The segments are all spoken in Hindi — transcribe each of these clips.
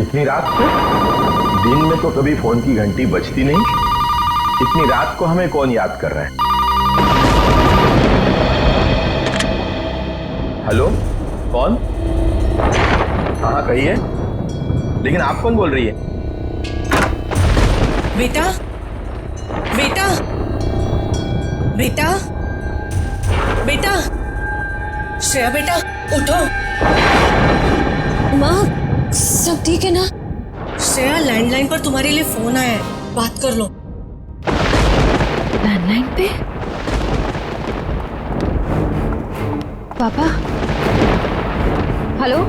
इतनी रात को? दिन में तो कभी फोन की घंटी बजती नहीं। इतनी रात को हमें कौन याद कर रहा है? हेलो, कौन? हाँ कहिए, लेकिन आप कौन बोल रही है? बेटा, बेटा, बेटा, बेटा, श्रेया बेटा उठो। माँ, सब ठीक है ना? श्रेया, लैंडलाइन पर तुम्हारे लिए फोन आया है, बात कर लो। लैंडलाइन पे? पापा? हेलो?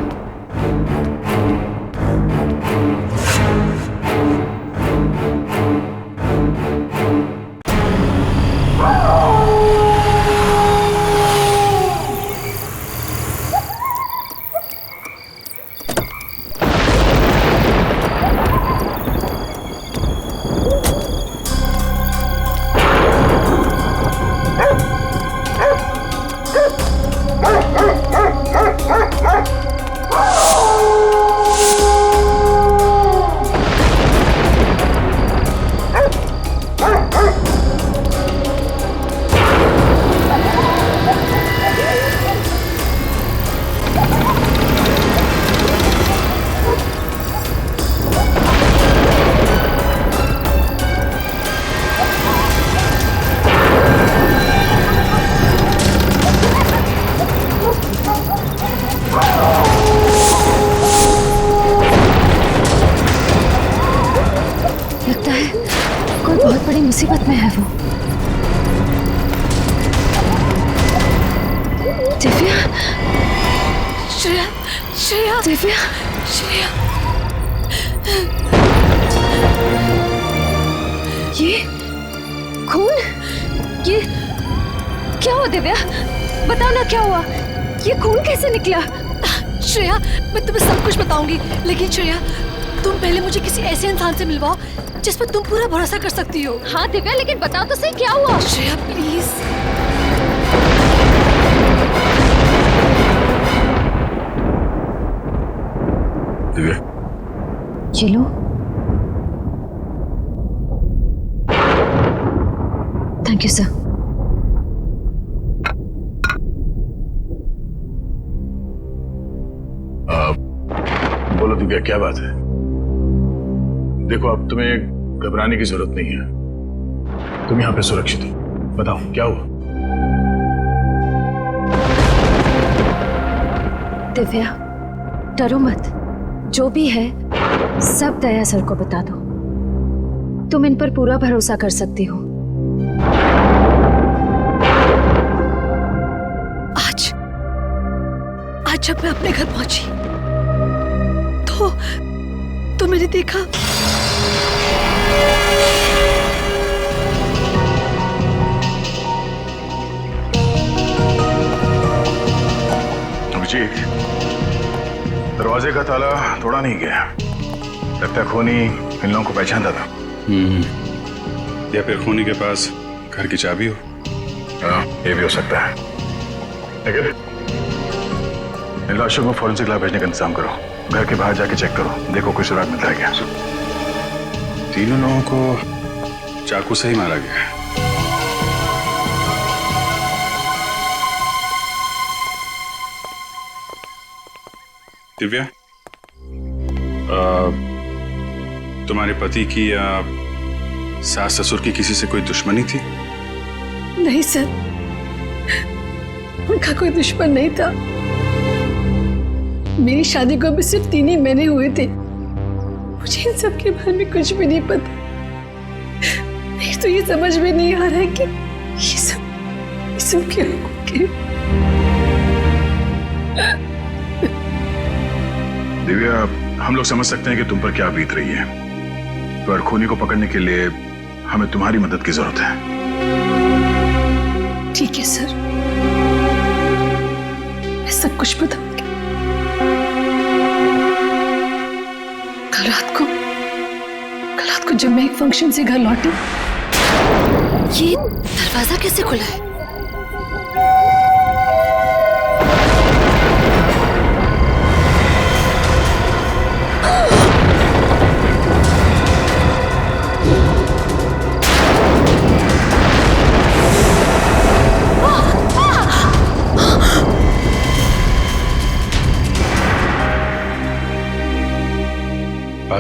लगता है कोई बहुत बड़ी मुसीबत में है वो। दिव्या, श्रेया, श्रेया, दिव्या, श्रेया, ये खून? ये क्या हुआ दिव्या? बताओ ना क्या हुआ? ये खून कैसे निकला? श्रेया, मैं तुम्हें सब कुछ बताऊंगी, लेकिन श्रेया तुम पहले मुझे किसी ऐसे इंसान से मिलवाओ जिस पर तुम पूरा भरोसा कर सकती हो। हाँ दिव्या, लेकिन बताओ तो सही क्या हुआ? श्रेया प्लीज। दिव्या, ये लो। Thank you sir. बोलो दिव्या, क्या बात है? देखो, अब तुम्हें घबराने की जरूरत नहीं है। तुम यहाँ पे सुरक्षित हो। बताओ क्या हुआ? दिव्या, डरो मत। जो भी है सब दया सर को बता दो। तुम इन पर पूरा भरोसा कर सकती हो। आज जब मैं अपने घर पहुंची तो मैंने देखा अभिजीत, दरवाजे का ताला तोड़ा नहीं गया। लगता है खूनी इन लोगों को पहचानता था। या फिर खूनी के पास घर की चाबी हो। हाँ, ये भी हो सकता है। लेकिन इन लाशों को फॉरेंसिक लैब भेजने का इंतजाम करो। घर के बाहर जाके चेक करो, देखो कोई सुराग मिलता है क्या। तीनों लोगों को चाकू से ही मारा गया है। दिव्या, तुम्हारे पति की या सास ससुर की किसी से कोई दुश्मनी थी? नहीं सर, उनका कोई दुश्मन नहीं था। मेरी शादी को अभी सिर्फ 3 ही महीने हुए थे। मुझे इन सब के बारे में कुछ भी नहीं पता। नहीं तो ये समझ में नहीं आ रहा है कि ये सब क्या हो गया। दिव्या, हम लोग समझ सकते हैं कि तुम पर क्या बीत रही है, पर खूनी को पकड़ने के लिए हमें तुम्हारी मदद की जरूरत है। ठीक है सर, मैं सब कुछ बताऊंगी। कल रात को जब मैं एक फंक्शन से घर लौटी, ये दरवाजा कैसे खुला है?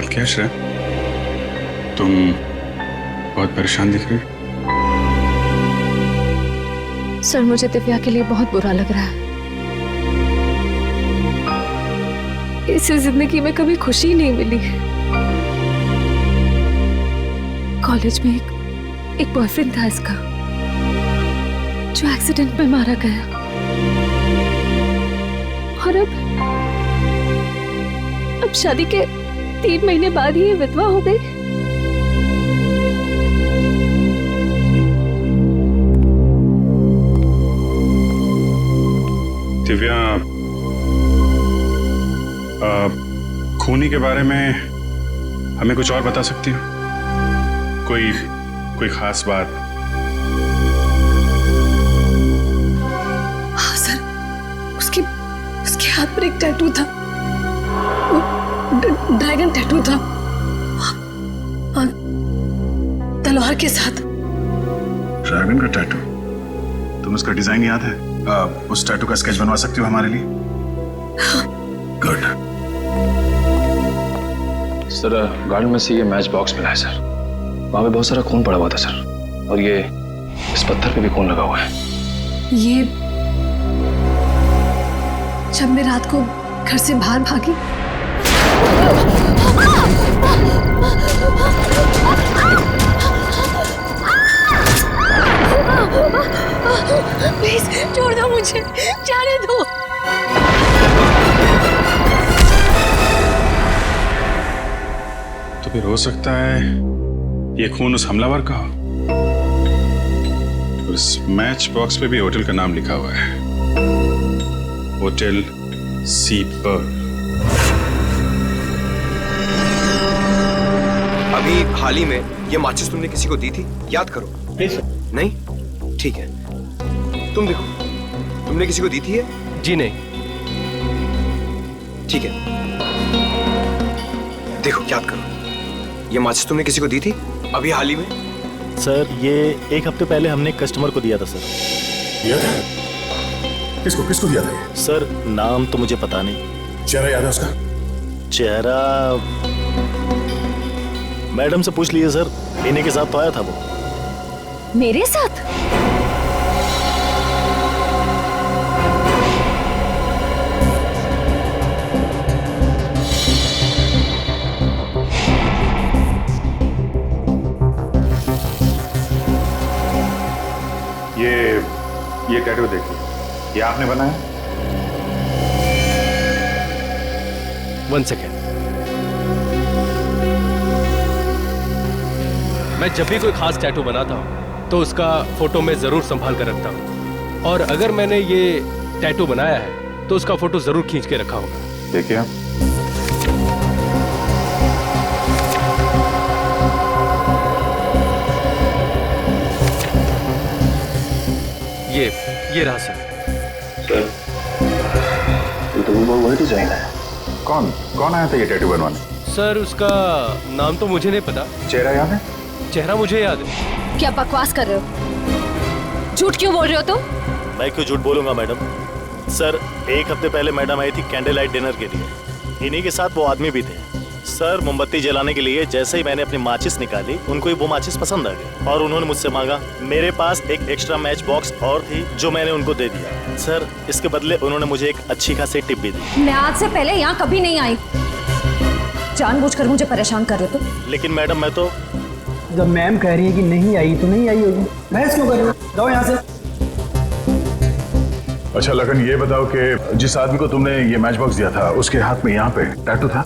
क्या श्रेया, तुम बहुत परेशान दिख रही हो। सर मुझे दिव्या के लिए बहुत बुरा लग रहा है। इसे जिंदगी में कभी खुशी नहीं मिली है। कॉलेज में एक बॉयफ्रेंड था इसका, जो एक्सीडेंट में मारा गया, और अब शादी के 3 महीने बाद ही ये विधवा हो गई। दिव्या, खूनी के बारे में हमें कुछ और बता सकती हो? कोई खास बात? हाँ सर, उसके हाथ पर एक टैटू था, ड्रैगन टैटू था, और तलवार के साथ। ड्रैगन का टैटू? तुम उसका डिजाइन याद है? उस टैटू का स्केच बनवा सकती हो हमारे लिए? गुड। सर गार्डन में से ये मैच बॉक्स मिला है सर। वहां पे बहुत सारा खून पड़ा हुआ था सर, और ये इस पत्थर पे भी खून लगा हुआ है। ये जब मैं रात को घर से बाहर भागी, प्लीज छोड़ दो मुझे, जाने दो। तो फिर हो सकता है ये खून उस हमलावर का हो। और इस मैच बॉक्स पे भी होटल का नाम लिखा हुआ है, होटल सी पर्ल। अभी हाल ही में ये माचिस तुमने किसी को दी थी? याद करो। नहीं सर। नहीं? ठीक है, तुम देखो, तुमने किसी को दी थी ये? जी नहीं। ठीक है, देखो याद करो, ये माचिस तुमने किसी को दी थी अभी हाल ही में? सर ये 1 हफ्ते पहले हमने कस्टमर को दिया था सर। दिया था? किसको दिया था ये? सर नाम तो मुझे पता नहीं। चेहरा याद है उसका? चेहरा मैडम से पूछ लीजिए सर, इन्हीं के साथ तो आया था वो। मेरे साथ? ये टैटू देखिए, ये आपने बनाया? 1 सेकेंड। मैं जब भी कोई खास टैटू बनाता हूँ तो उसका फोटो मैं जरूर संभाल कर रखता हूँ, और अगर मैंने ये टैटू बनाया है तो उसका फोटो जरूर खींच के रखा होगा। देखिए आप। ये रहा सर। ये तो वही डिजाइन है। कौन आया था ये टैटू बनवाने? सर उसका नाम तो मुझे नहीं पता। चेहरा याद है? चेहरा मुझे याद है। क्या बकवास कर रहे हो? झूठ क्यों बोल रहे हो तुम? मैं क्यों झूठ बोलूंगा मैडम। सर 1 हफ्ते पहले मैडम आई थी कैंडल लाइट डिनर के लिए। इन्हीं के साथ वो आदमी भी थे। सर मोमबत्ती जलाने के लिए जैसे ही मैंने अपनी माचिस निकाली, उनको ही वो माचिस पसंद आ गई और उन्होंने मुझसे मांगा। मेरे पास एक एक्स्ट्रा मैच बॉक्स और थी जो मैंने उनको दे दिया। सर इसके बदले उन्होंने मुझे एक अच्छी खासी टिप भी दी। मैं आज से पहले यहाँ कभी नहीं आई। जानबूझकर मुझे परेशान कर रहे हो। लेकिन मैडम मैं तो जब मैम कह रही है कि नहीं आई तो नहीं आई होगी, बहस क्यों कर रहे हो? जाओ यहाँ से। अच्छा लगन, ये बताओ कि जिस आदमी को तुमने ये मैच बॉक्स दिया था उसके हाथ में यहाँ पे टैटू था?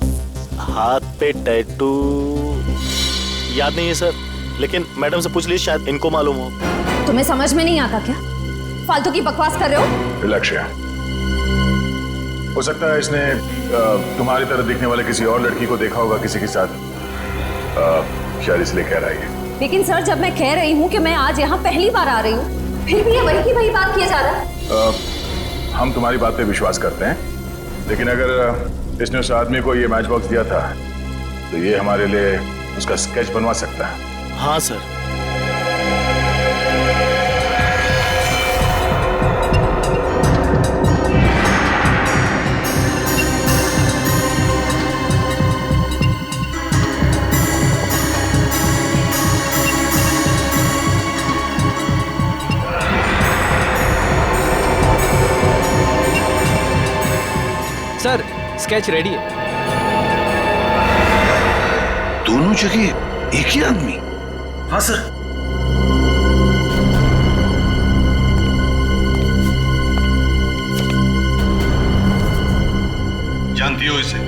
हाथ पे टैटू याद नहीं है सर, लेकिन मैडम से पूछ लीजिए, शायद इनको मालूम हो। तुम्हें समझ में नहीं आता क्या? फालतू की बकवास कर रहे हो। रिलैक्स। हो सकता है इसने तुम्हारी तरह दिखने वाले किसी और लड़की को देखा होगा किसी के साथ, शायद इसलिए कह रही है। लेकिन सर जब मैं कह रही हूँ कि मैं आज यहाँ पहली बार आ रही हूँ, फिर भी ये वही की वही बात किया जा रहा है। हम तुम्हारी बात पे विश्वास करते हैं, लेकिन अगर इसने उस आदमी को ये मैच बॉक्स दिया था तो ये हमारे लिए उसका स्केच बनवा सकता है। हाँ सर। सर स्केच रेडी है। दोनों जगह एक ही आदमी? हाँ सर। जानती हो इसे?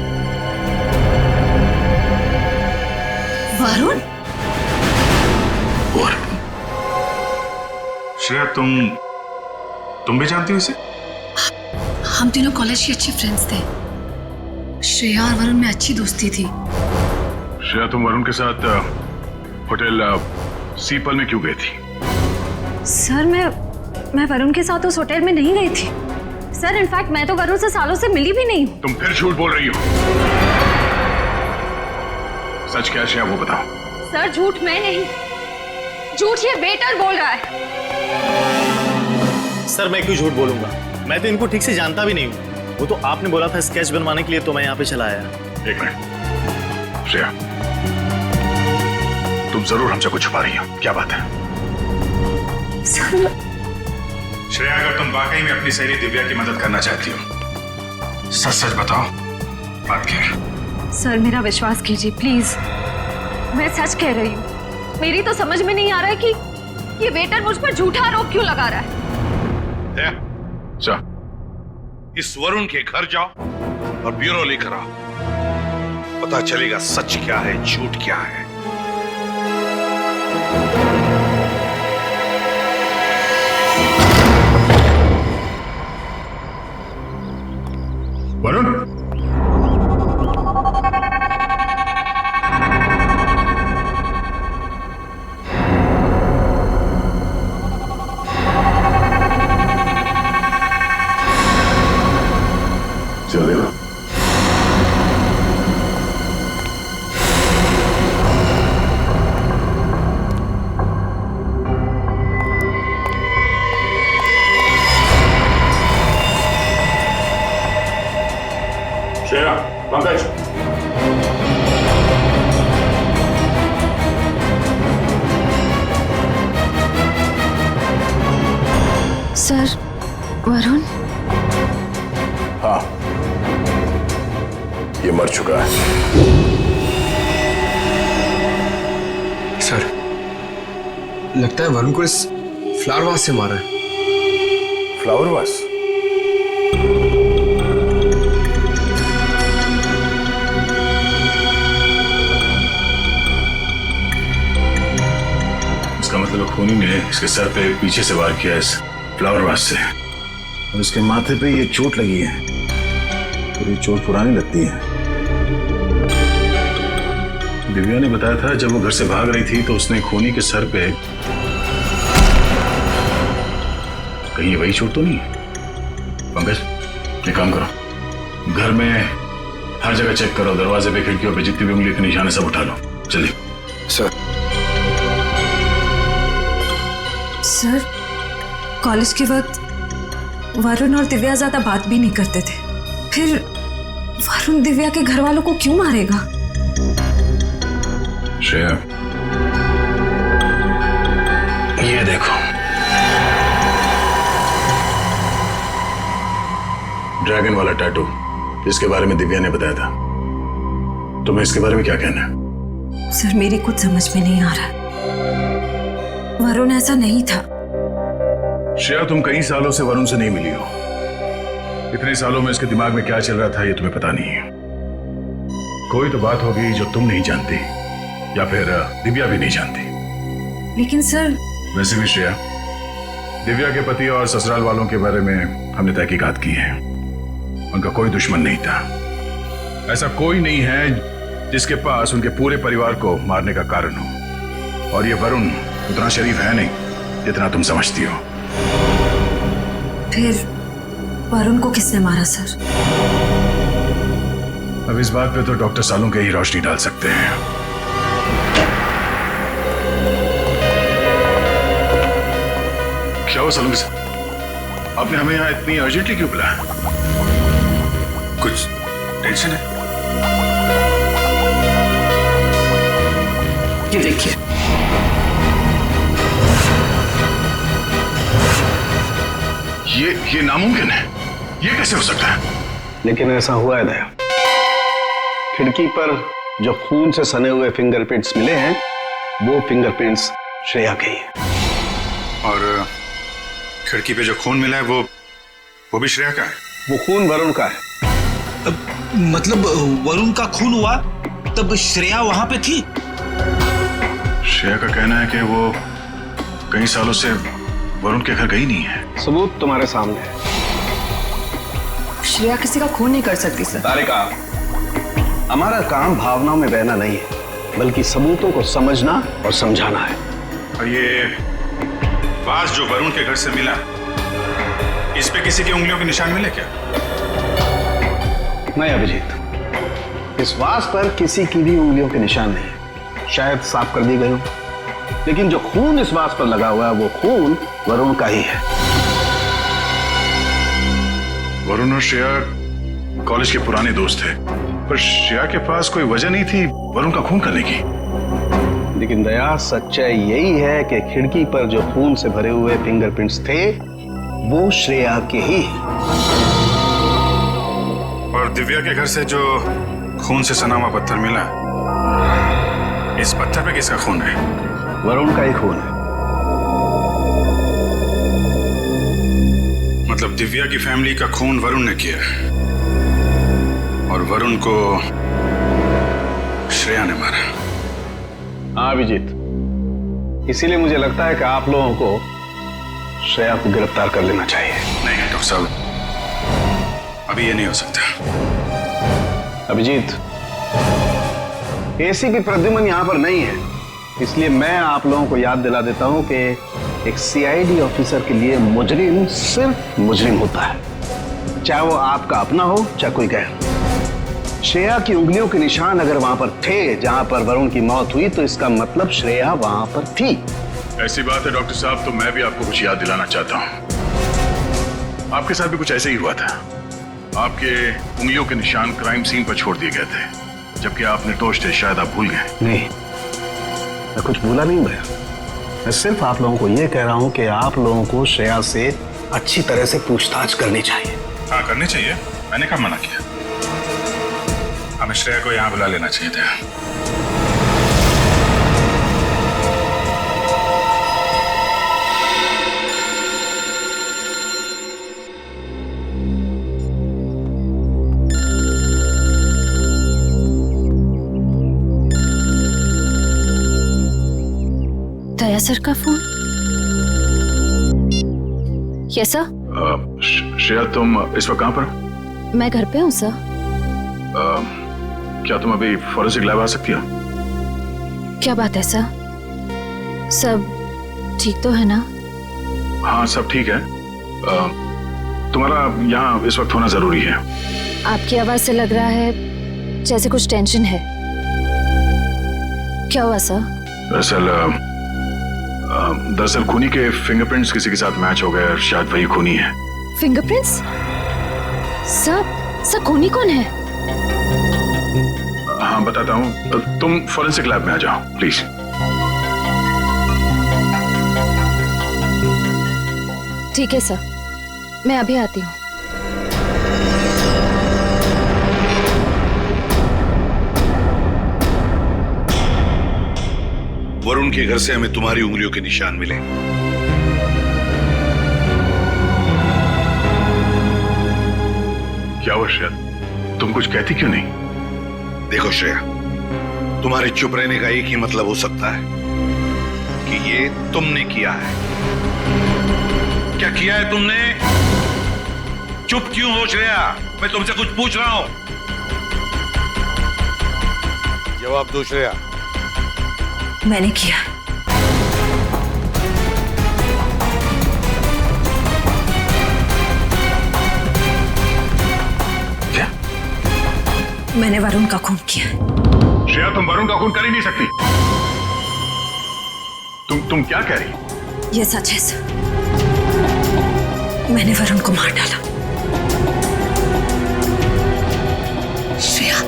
वरुण? श्रेया तुम भी जानती हो इसे? हम तीनों कॉलेज के अच्छे फ्रेंड्स थे। श्रेया और वरुण में अच्छी दोस्ती थी। श्रेया, तुम वरुण के साथ होटल सीपल में क्यों गई थी? सर मैं वरुण के साथ उस होटल में नहीं गई थी सर। इनफैक्ट मैं तो वरुण से सालों से मिली भी नहीं हूँ। तुम फिर झूठ बोल रही हो। सच क्या श्रेया, वो बताओ। सर झूठ मैं नहीं, झूठ ये वेटर बोल रहा है। सर मैं क्यों झूठ बोलूंगा, मैं तो इनको ठीक से जानता भी नहीं हूँ। वो तो आपने बोला था स्केच बनवाने के लिए, तो मैं यहाँ पे चला आया। एक मिनट श्रेया, तुम जरूर हमसे कुछ छुपा रही हो, क्या बात है? श्रेया, अगर तुम वाकई में अपनी सहेली दिव्या की मदद करना चाहती हो, सच सच बताओ, बात क्या है? सर मेरा विश्वास कीजिए प्लीज, मैं सच कह रही हूँ। मेरी तो समझ में नहीं आ रहा है कि ये वेटर मुझ पर झूठा आरोप क्यों लगा रहा है। इस वरुण के घर जाओ और ब्यूरो लेकर आओ, पता चलेगा सच क्या है झूठ क्या है। वरुण, चलेगा। श्रेया, पंकज, सर वरुण? हाँ, ये मर चुका है। सर लगता है वरुण को इस फ्लावर वास से मारा है। Flower vase? इसका मतलब खूनी ने इसके सर पे पीछे से वार किया इस फ्लावर वास से, और इसके माथे पे ये चोट लगी है, और ये चोट पुरानी लगती है। दिव्या ने बताया था जब वो घर से भाग रही थी तो उसने खूनी के सर पे, कहीं ये वही चोट तो नहीं है? पंकज, एक काम करो, घर में हर जगह चेक करो, दरवाजे पे खिड़कियों पे जितनी भी उंगली के निशान है सब उठा लो, जल्दी। सर कॉलेज के वक्त वरुण और दिव्या ज्यादा बात भी नहीं करते थे, फिर वरुण दिव्या के घर वालों को क्यों मारेगा? श्रेया, ये देखो, ड्रैगन वाला टैटू जिसके बारे में दिव्या ने बताया था, तुम्हें इसके बारे में क्या कहना है? सर मेरी कुछ समझ में नहीं आ रहा, वरुण ऐसा नहीं था। श्रेया, तुम कई सालों से वरुण से नहीं मिली हो, इतने सालों में इसके दिमाग में क्या चल रहा था ये तुम्हें पता नहीं है। कोई तो बात होगी जो तुम नहीं जानती, या फिर दिव्या भी नहीं जानती। लेकिन सर, वैसे भी श्रेया, दिव्या के पति और ससुराल वालों के बारे में हमने तहकीकात की है, उनका कोई दुश्मन नहीं था। ऐसा कोई नहीं है जिसके पास उनके पूरे परिवार को मारने का कारण हो, और ये वरुण उतना शरीफ है नहीं जितना तुम समझती हो। फिर वरुण को किसने मारा सर? अब इस बात पे तो डॉक्टर सालों के ही रोशनी डाल सकते हैं। क्या हुआ सालों से? आपने हमें यहाँ इतनी अर्जेंटली क्यों बुलाया? कुछ टेंशन है? ये देखिए, ये नामुमकिन है, ये कैसे हो सकता है? लेकिन ऐसा हुआ है दया, खिड़की पर जो खून से सने हुए फिंगरप्रिंट्स मिले हैं वो फिंगरप्रिंट्स श्रेया के ही हैं। और खिड़की पे जो खून मिला है वो भी श्रेया का है? वो खून वरुण का है। मतलब वरुण का खून हुआ तब श्रेया वहां पे थी? श्रेया का कहना है कि वो कई सालों से वरुण के घर गई नहीं है। सबूत तुम्हारे सामने है। श्रेया किसी का खून नहीं कर सकती सर। तारिका, हमारा काम भावनाओं में बहना नहीं है, बल्कि सबूतों को समझना और समझाना है। और ये वास जो वरुण के घर से मिला, इस पे किसी की उंगलियों के निशान मिले क्या? नहीं अभिजीत, इस वास पर किसी की भी उंगलियों के निशान नहीं है, शायद साफ कर दी गई हो। लेकिन जो खून इस वास पर लगा हुआ है वो खून वरुण का ही है। वरुण और श्रेया कॉलेज के पुराने दोस्त थे, पर श्रेया के पास कोई वजह नहीं थी वरुण का खून करने की। लेकिन दया, सच्चाई यही है कि खिड़की पर जो खून से भरे हुए फिंगरप्रिंट्स थे वो श्रेया के ही हैं। और दिव्या के घर से जो खून से सना हुआ पत्थर मिला, इस पत्थर पे किसका खून है? वरुण का ही खून है। मतलब दिव्या की फैमिली का खून वरुण ने किया और वरुण को श्रेया ने मारा। हाँ अभिजीत, इसीलिए मुझे लगता है कि आप लोगों को श्रेया को गिरफ्तार कर लेना चाहिए। नहीं डॉक्टर साहब, अभी ये नहीं हो सकता। अभिजीत, एसीपी प्रद्युमन यहां पर नहीं है, इसलिए मैं आप लोगों को याद दिला देता हूं कि एक सीआईडी ऑफिसर के लिए मुजरिम सिर्फ मुजरिम होता है, चाहे वो आपका अपना हो चाहे कोई गैर। श्रेया की उंगलियों के निशान अगर वहां पर थे जहां पर वरुण की मौत हुई, तो इसका मतलब श्रेया वहां पर थी। ऐसी बात है डॉक्टर साहब, तो मैं भी आपको कुछ याद दिलाना चाहता हूँ। आपके साथ भी कुछ ऐसे ही हुआ था। आपके उंगलियों के निशान क्राइम सीन पर छोड़ दिए गए थे, जबकि आप निर्दोष थे। शायद आप भूल गए। नहीं, मैं कुछ भूला नहीं भैया। मैं सिर्फ आप लोगों को यह कह रहा हूं कि आप लोगों को श्रेया से अच्छी तरह से पूछताछ करनी चाहिए। हाँ करनी चाहिए, मैंने कब मना किया? हमें श्रेया को यहाँ बुला लेना चाहिए था। दया सर का फोन? Yes sir. श्रेया, तुम इस वक्त कहां पर? मैं घर पे हूँ सर। क्या तुम अभी फॉरेंसिक लैब आ सकती हो? क्या बात है सर? सब ठीक तो है ना? हाँ सब ठीक है। तुम्हारा यहाँ इस वक्त होना जरूरी है। आपकी आवाज से लग रहा है जैसे कुछ टेंशन है। क्या हुआ सर? दरअसल खूनी के फिंगरप्रिंट्स किसी के साथ मैच हो गए, शायद वही खूनी है। फिंगरप्रिंट्स? सर खूनी कौन है? हाँ बताता हूँ, तुम फॉरेंसिक लैब में आ जाओ प्लीज। ठीक है सर, मैं अभी आती हूँ। वरुण के घर से हमें तुम्हारी उंगलियों के निशान मिले। क्या हुआ श्रेया, तुम कुछ कहती क्यों नहीं? देखो श्रेया, तुम्हारे चुप रहने का एक ही मतलब हो सकता है कि ये तुमने किया है। क्या किया है तुमने? चुप क्यों हो श्रेया? मैं तुमसे कुछ पूछ रहा हूं। जवाब दो श्रेया। मैंने किया। क्या? मैंने वरुण का खून किया। श्रेया, तुम वरुण का खून कर ही नहीं सकती। तुम क्या कह रही? ये सच है सर, मैंने वरुण को मार डाला। श्रेया,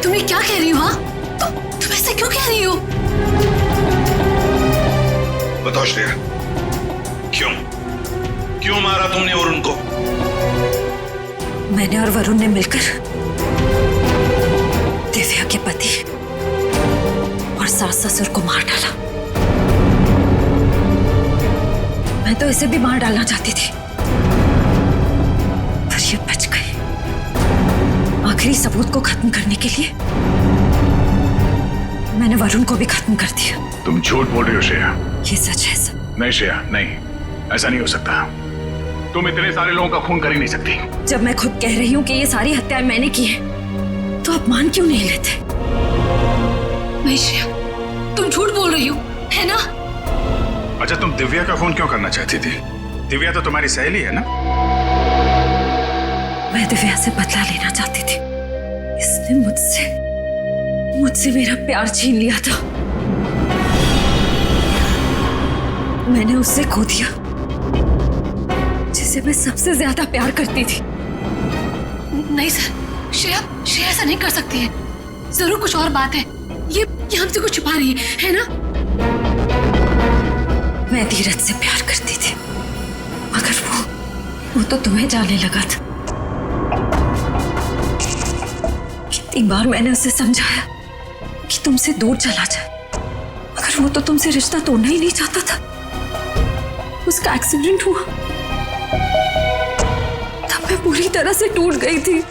तुम ये क्या कह रही हो? हाँ, तुम ऐसे क्यों कह रही हो? बताओ श्रेया, क्यों मारा तुमने वरुण को? मैंने और वरुण ने मिलकर दिव्या के पति और सास ससुर को मार डाला। मैं तो इसे भी मार डालना चाहती थी, पर ये बच गई। आखिरी सबूत को खत्म करने के लिए मैंने वरुण को भी खत्म कर दिया। तुम झूठ बोल रही हो श्रेया। ये सच है सर। नहीं श्रेया, नहीं, ऐसा नहीं हो सकता। तुम इतने सारे लोगों का खून कर ही नहीं सकती। जब मैं खुद कह रही हूँ कि ये सारी हत्याएं मैंने की है, तो आप मान क्यों नहीं लेते? नहीं श्रेया, तुम झूठ बोल रही हो, है ना? अच्छा, तुम दिव्या का खून क्यों करना चाहती थी? दिव्या तो तुम्हारी सहेली है ना? मैं दिव्या से बदला लेना चाहती थी। इसने मुझसे मेरा प्यार छीन लिया था। मैंने उससे खो दिया जिसे मैं सबसे ज्यादा प्यार करती थी। नहीं सर, श्रेया ऐसा नहीं कर सकती है। जरूर कुछ और बात है। ये हमसे कुछ छुपा रही है ना? मैं धीरज से प्यार करती थी, मगर वो तो तुम्हें जाने लगा था। कितनी बार मैंने उसे समझाया कि तुमसे दूर चला जाए, मगर वो तो तुमसे रिश्ता तोड़ना ही नहीं चाहता था। उसका एक्सीडेंट हुआ, तब मैं पूरी तरह से टूट गई थी।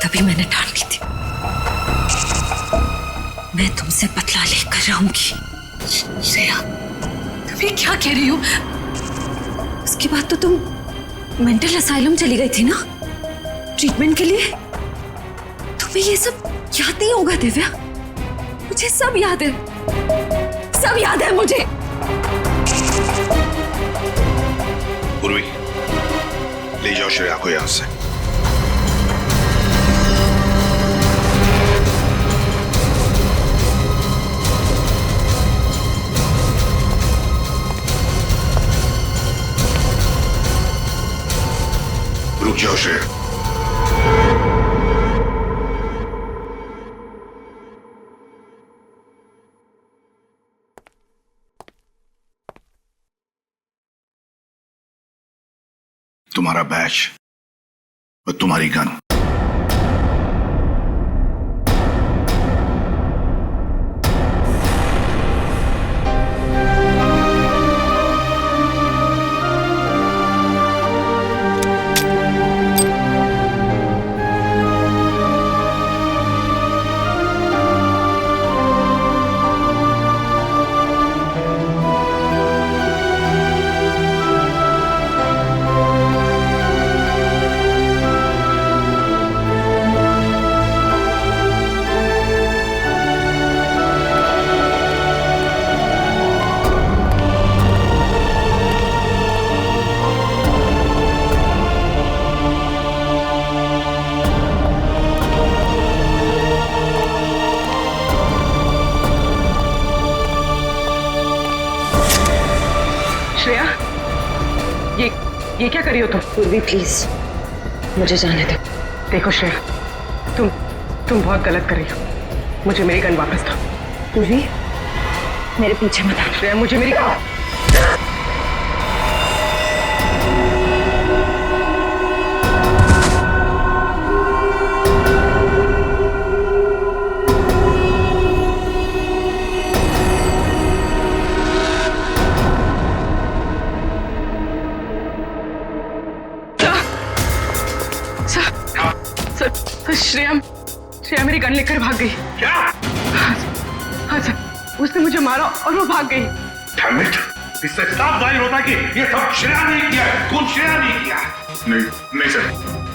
तभी मैंने ठान ली थी, मैं तुमसे बदला लेकर रहूंगी। श्रेया, तुम ये क्या कह रही हो? उसके बाद तो तुम मेंटल असाइलम चली गई थी ना, ट्रीटमेंट के लिए। तुम्हें ये सब याद नहीं होगा दिव्या? मुझे सब याद है, सब याद है मुझे। पूर्वी, ले जाओ श्रेया को यहां से। रुक जाओ श्रेया। तुम्हारा बैच और तुम्हारी गन। श्रेया, ये क्या करी हो तुम? पूर्वी प्लीज मुझे जाने दो। देखो श्रेया, तुम बहुत गलत कर रही हो। मुझे मेरी गन वापस दो। पूर्वी, मेरे पीछे मत आना। श्रेया, मुझे मेरी श्रेया मेरी गन लेकर भाग गई। क्या? हाँ सर, उसने मुझे मारा और वो भाग गई। Damn it! इससे साफ जाहिर होता है कि ये सब श्रेया ने किया है, खून श्रेया ने किया। नहीं सर,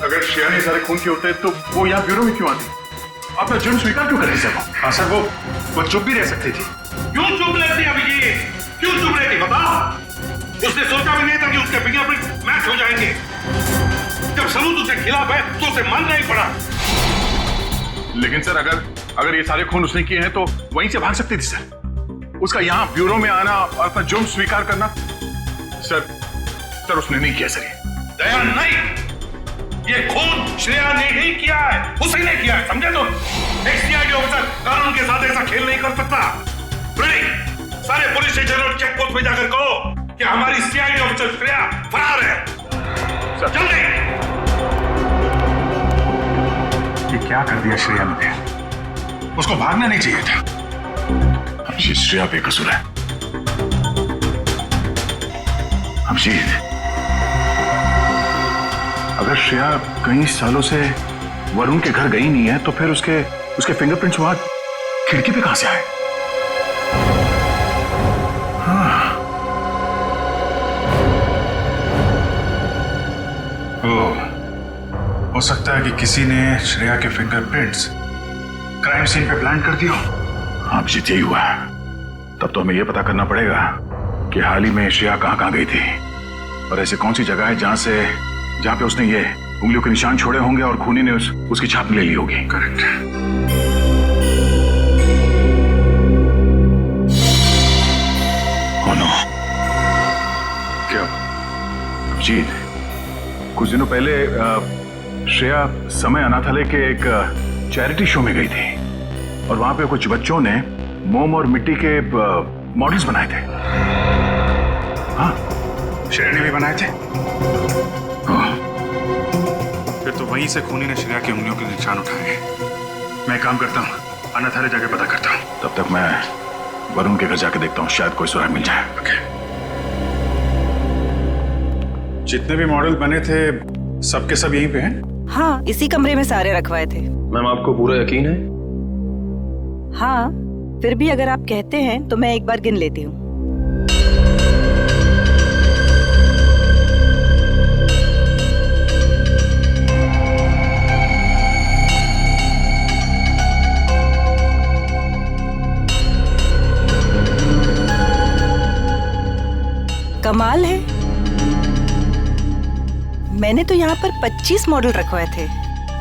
अगर श्रेया ने सारे खून किए होते तो वो यहाँ ब्यूरो में क्यों आती? अपना जुर्म स्वीकार क्यों कर रही सर? हाँ सर, वो चुप भी रह सकती थी। क्यों चुप रहती अभिजीत? क्यों चुप रहती बताओ? उसने सोचा भी नहीं था कि उसके फिंगरप्रिंट मैच हो जाएंगे। जब सबूत उसके खिलाफ है तो उसे मानना ही पड़ा। लेकिन सर, अगर ये सारे खून उसने किए हैं तो वहीं से भाग सकती थी सर। उसका यहाँ ब्यूरो में आना और अपना जुर्म स्वीकार करना, सर उसने नहीं किया सर। दया नहीं, ये खून श्रेया ने ही किया है, उसी ने किया है, समझे तुम? एक सीआईडी ऑफिसर कानून के साथ ऐसा खेल नहीं कर सकता। सारे पुलिस स्टेशन और चेक पोस्ट पे जाकर कहो कि हमारी सीआईडी ऑफिसर श्रेया फरार है। जल्दी। ये क्या कर दिया श्रेया ने? उसको भागना नहीं चाहिए था। अभिजीत, श्रेया बेकसूर है। अभिजीत, अगर श्रेया कई सालों से वरुण के घर गई नहीं है तो फिर उसके फिंगरप्रिंट्स वहां खिड़की पे कहां से आए? हो सकता है कि किसी ने श्रेया के फिंगरप्रिंट्स क्राइम सीन पे प्लांट कर दिया। हाँ अभिजीत, यही हुआ। तब तो हमें यह पता करना पड़ेगा कि हाल ही में श्रेया कहां गई थी और ऐसी कौन सी जगह है जहां पे उसने ये उंगलियों के निशान छोड़े होंगे और खूनी ने उसकी छाप ले ली होगी। करेक्ट। कौन? क्या अभिजीत, कुछ दिनों पहले श्रेया समय अनाथालय के एक चैरिटी शो में गई थी और वहां पे कुछ बच्चों ने मोम और मिट्टी के मॉडल्स बनाए थे। हाँ, श्रेया ने भी बनाए थे। फिर तो वहीं से खूनी ने श्रेया की उंगलियों के निशान उठाए। मैं एक काम करता हूँ, अनाथालय जाके पता करता हूँ। तब तक मैं वरुण के घर जाके देखता हूँ, शायद कोई सुराग मिल जाए। ओके। जितने भी मॉडल बने थे सबके सब यहीं पे हैं? हाँ, इसी कमरे में सारे रखवाए थे। मैम, आपको पूरा यकीन है? हाँ, फिर भी अगर आप कहते हैं तो मैं एक बार गिन लेती हूँ। कमाल है, मैंने तो यहाँ पर 25 मॉडल रखवाए थे,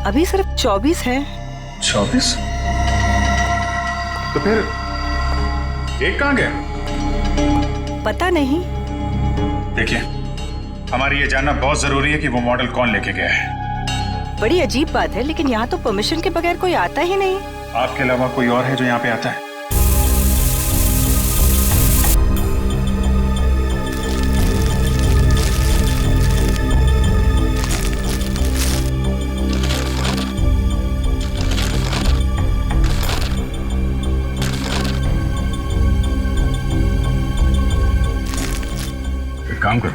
अभी सिर्फ 24 हैं। 24? तो फिर एक कहाँ गया? पता नहीं। देखिए, हमारी ये जानना बहुत जरूरी है कि वो मॉडल कौन लेके गया है। बड़ी अजीब बात है, लेकिन यहाँ तो परमिशन के बगैर कोई आता ही नहीं। आपके अलावा कोई और है जो यहाँ पे आता है? काम करो,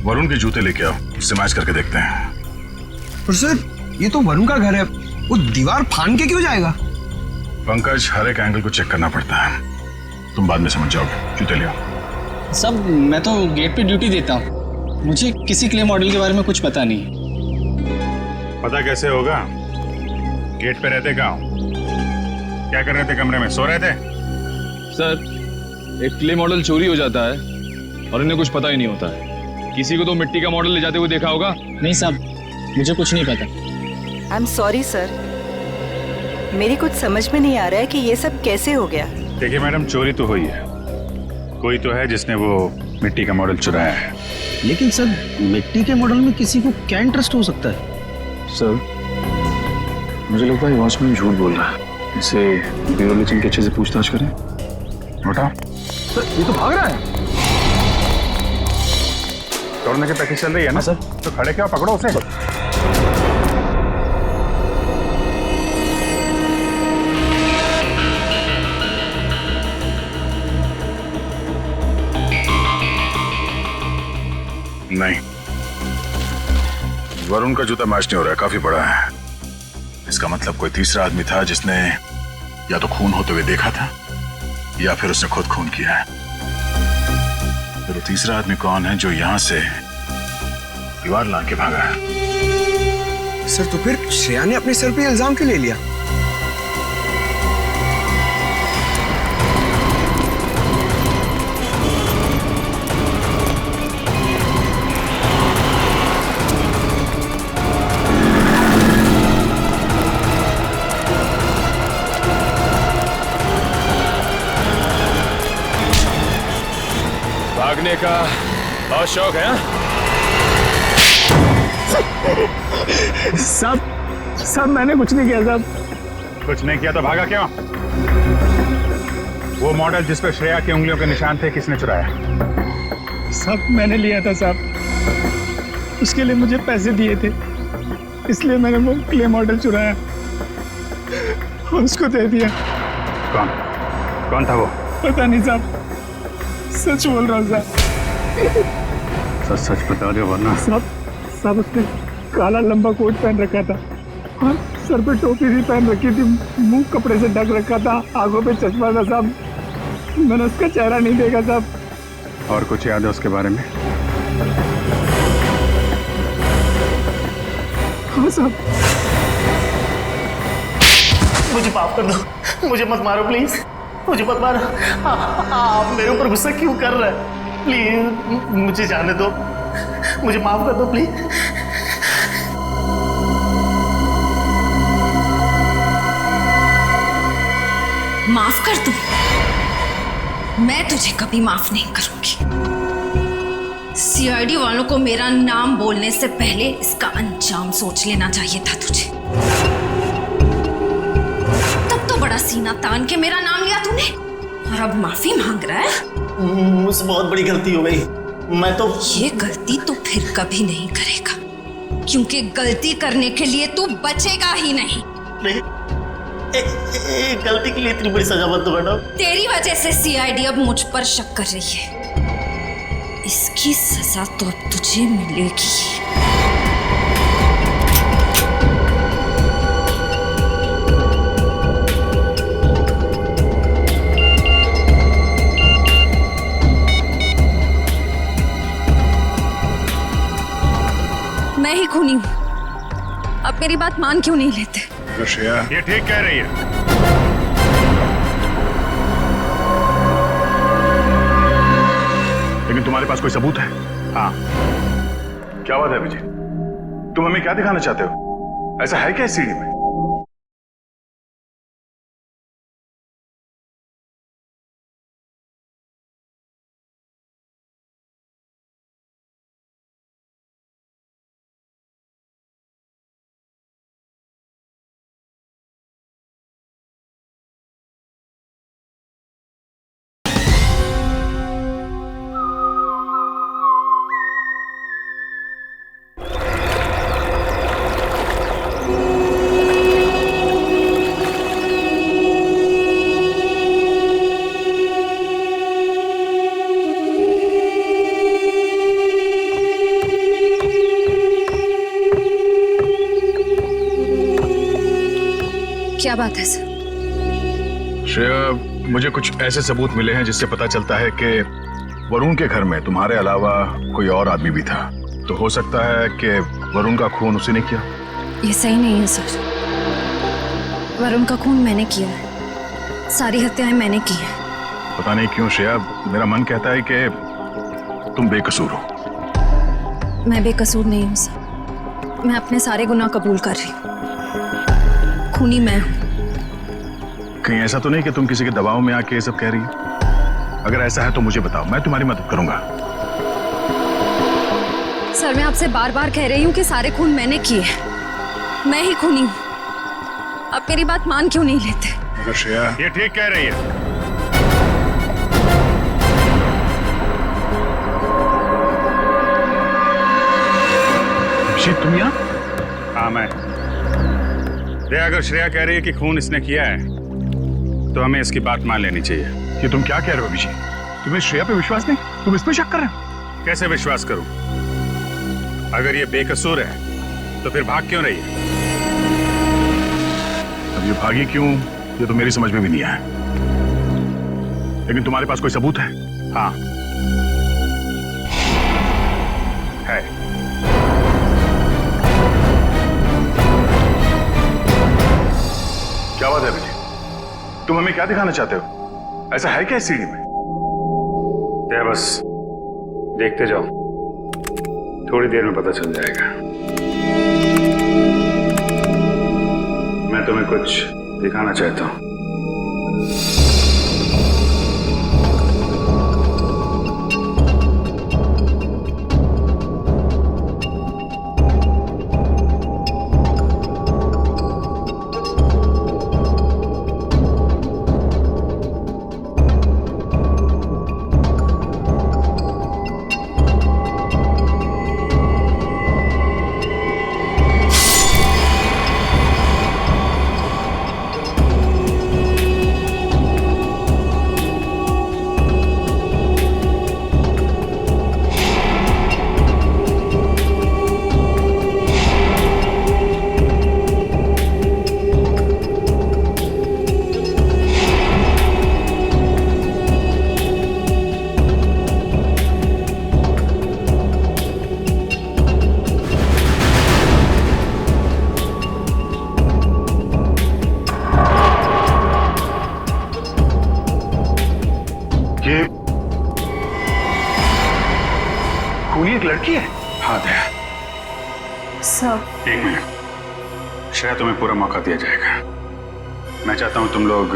वरुण के जूते लेके आओ, उससे मैच करके देखते हैं। पर सर, ये तो वरुण का घर है, वो दीवार फान के क्यों जाएगा? पंकज, हर एक एंगल को चेक करना पड़ता है, तुम बाद में समझ जाओगे। जूते ले आओ। सब, मैं तो गेट पे ड्यूटी देता हूँ, मुझे किसी क्ले मॉडल के बारे में कुछ पता नहीं। पता कैसे होगा? गेट पे रहते कहाँ? क्या कर रहे थे कमरे में? सो रहे थे? सर, एक क्ले मॉडल चोरी हो जाता है और इन्हें कुछ पता ही नहीं होता है। किसी को तो मिट्टी का मॉडल ले जाते हुए देखा होगा। नहीं साहब, मुझे कुछ नहीं पता। आई एम सॉरी सर, मेरी कुछ समझ में नहीं आ रहा है कि ये सब कैसे हो गया। देखिए मैडम, चोरी तो हुई है, कोई तो है जिसने वो मिट्टी का मॉडल चुराया है। लेकिन सर, मिट्टी के मॉडल में किसी को क्या इंटरेस्ट हो सकता है? सर, मुझे लगता है वॉचमैन झूठ बोल रहा है। इसे ब्यूरो ले चल के अच्छे से पूछताछ करें। बेटा, सर, ये तो भाग रहा है। दौड़ने की प्रैक्टिस चल रही है ना सर? तो खड़े क्या, पकड़ो उसे। नहीं, वरुण का जूता मैच नहीं हो रहा है, काफी बड़ा है। इसका मतलब कोई तीसरा आदमी था जिसने या तो खून होते हुए देखा था या फिर उसने खुद खून किया है। फिर वो तीसरा आदमी कौन है जो यहां से दीवार लांग के भागा है? सर, तो फिर श्रेया ने अपने सर पे इल्जाम क्यों ले लिया? भागने का बहुत शौक है? सब मैंने कुछ नहीं किया साहब। कुछ नहीं किया तो भागा क्यों? वो मॉडल जिस पर श्रेया की उंगलियों के निशान थे, किसने चुराया? सब मैंने लिया था साहब। उसके लिए मुझे पैसे दिए थे, इसलिए मैंने वो क्ले मॉडल चुराया और उसको दे दिया। कौन था वो? पता नहीं साहब, सच बोल रहा हूँ साहब। सच बता रहे हो वरना। साहब उसने काला लंबा कोट पहन रखा था और सर पे टोपी भी पहन रखी थी, मुंह कपड़े से ढक रखा था, आंखों पे चश्मा था साहब। मैंने उसका चेहरा नहीं देखा साहब। और कुछ याद है उसके बारे में? हाँ साहब। मुझे माफ कर दो, मुझे मत मारो प्लीज, मुझे मत मारो। आप मेरे ऊपर गुस्सा क्यों कर रहे हैं? प्लीज मुझे जाने दो, मुझे माफ कर दो प्लीज। माफ कर दूं? मैं तुझे कभी माफ नहीं करूंगी। सीआईडी वालों को मेरा नाम बोलने से पहले इसका अंजाम सोच लेना चाहिए था तुझे। तब तो बड़ा सीना तान के मेरा नाम लिया तूने और अब माफी मांग रहा है। मुझसे बहुत बड़ी गलती हो गई। मैं तो ये गलती तो फिर कभी नहीं करेगा, क्योंकि गलती करने के लिए तू बचेगा ही नहीं। गलती के लिए इतनी बड़ी सजा मत दो मैडम। तेरी वजह से सीआईडी अब मुझ पर शक कर रही है। इसकी सजा तो अब तुझे मिलेगी। मैं ही खूनी हूं, अब मेरी बात मान क्यों नहीं लेते? श्रेया, ये ठीक कह रही है। लेकिन तुम्हारे पास कोई सबूत है? हाँ। क्या बात है विजय, तुम हमें क्या दिखाना चाहते हो? ऐसा है क्या इस सीढ़ी में? क्या बात है सर? श्रेया, मुझे कुछ ऐसे सबूत मिले हैं जिससे पता चलता है कि वरुण के घर में तुम्हारे अलावा कोई और आदमी भी था। तो हो सकता है कि वरुण का खून उसी ने किया। ये सही नहीं है सर। वरुण का खून मैंने किया है, सारी हत्याएं मैंने की हैं। पता नहीं क्यों श्रेया, मेरा मन कहता है कि तुम बेकसूर हो। मैं बेकसूर नहीं हूँ सर, मैं अपने सारे गुनाह कबूल कर रही हूँ। खूनी मैं हूँ। कहीं ऐसा तो नहीं कि तुम किसी के दबाव में आके ये सब कह रही हो? अगर ऐसा है तो मुझे बताओ, मैं तुम्हारी मदद करूंगा। सर, मैं आपसे बार बार कह रही हूँ कि सारे खून मैंने किए हैं, मैं ही खूनी हूँ। आप मेरी बात मान क्यों नहीं लेते? मगर श्रेया, ये ठीक कह रही है। तुम यहाँ? हाँ मैं। अगर श्रेया कह रही है कि खून इसने किया है तो हमें इसकी बात मान लेनी चाहिए। ये तुम क्या कह रहे हो अभिषेक? तुम्हें श्रेया पे विश्वास नहीं? तुम इस पे शक कर रहे हो? कैसे विश्वास करूं? अगर ये बेकसूर है तो फिर भाग क्यों रही है? अब ये भागी क्यों, ये तो मेरी समझ में भी नहीं आया। लेकिन तुम्हारे पास कोई सबूत है? हाँ है। क्या बात है विजय, तुम हमें क्या दिखाना चाहते हो? ऐसा है क्या इस सीढ़ी में? बस देखते जाओ, थोड़ी देर में पता चल जाएगा। मैं तुम्हें कुछ दिखाना चाहता हूं। खूनी एक लड़की है? हाँ दया। सब एक मिनट श्रेया, तुम्हें पूरा मौका दिया जाएगा। मैं चाहता हूं तुम लोग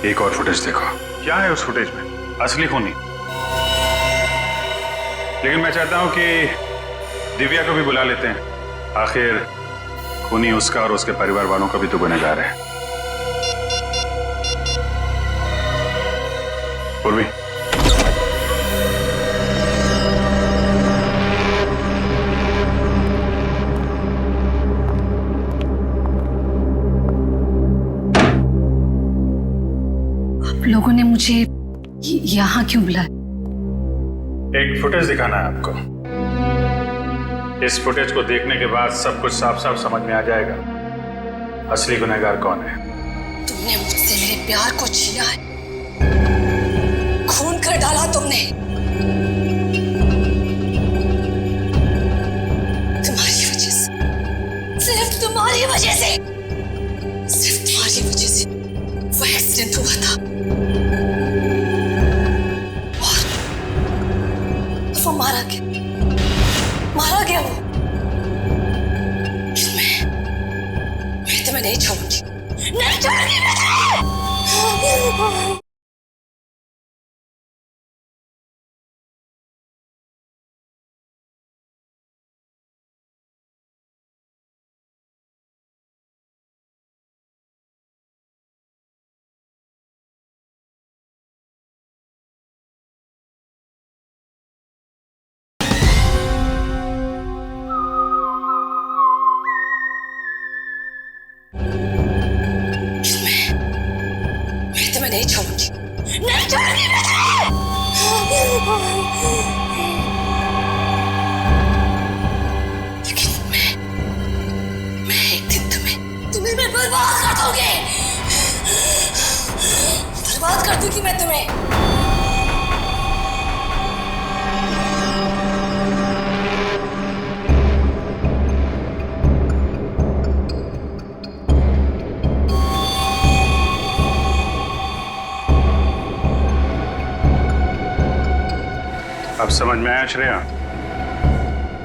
एक और फुटेज देखो। क्या है उस फुटेज में? असली खूनी। लेकिन मैं चाहता हूं कि दिव्या को भी बुला लेते हैं। आखिर खूनी उसका और उसके परिवार वालों का भी तो गुनहगार है। पूर्वी, आप लोगों ने मुझे यहाँ क्यों बुलाया? एक फुटेज दिखाना है आपको। इस फुटेज को देखने के बाद सब कुछ साफ साफ समझ में आ जाएगा असली गुनहगार कौन है। तुमने मुझसे मेरे प्यार को छीना है, खून कर डाला तुमने। तुम्हारी वजह से, सिर्फ तुम्हारी वजह से, सिर्फ तुम्हारी वजह से वो एक्सीडेंट हुआ था और वो मारा गया वो। मैं तुम्हें नहीं छोड़ूंगी, नहीं छोड़ूंगी मैं तुम्हें। नहीं छोड़ूंगी, नहीं छोड़ूंगी मैं तुम्हें। लेकिन मैं एक दिन तुम्हें मैं बर्बाद कर दूंगी, बर्बाद कर दूंगी मैं तुम्हें। अब समझ में आया श्रेया,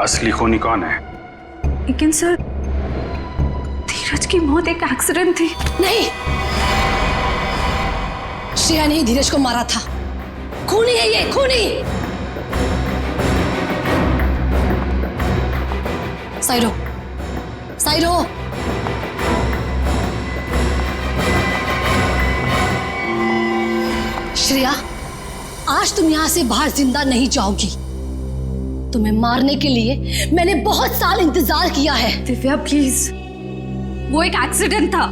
असली खूनी कौन है? लेकिन सर, धीरज की मौत एक एक्सीडेंट थी। नहीं, श्रेया ने धीरज को मारा था। खूनी है ये, खूनी। साइरो, साइरो, श्रेया, आज तुम यहां से बाहर जिंदा नहीं जाओगी। तुम्हें मारने के लिए मैंने बहुत साल इंतजार किया है। दिव्या प्लीज, वो एक एक्सीडेंट था।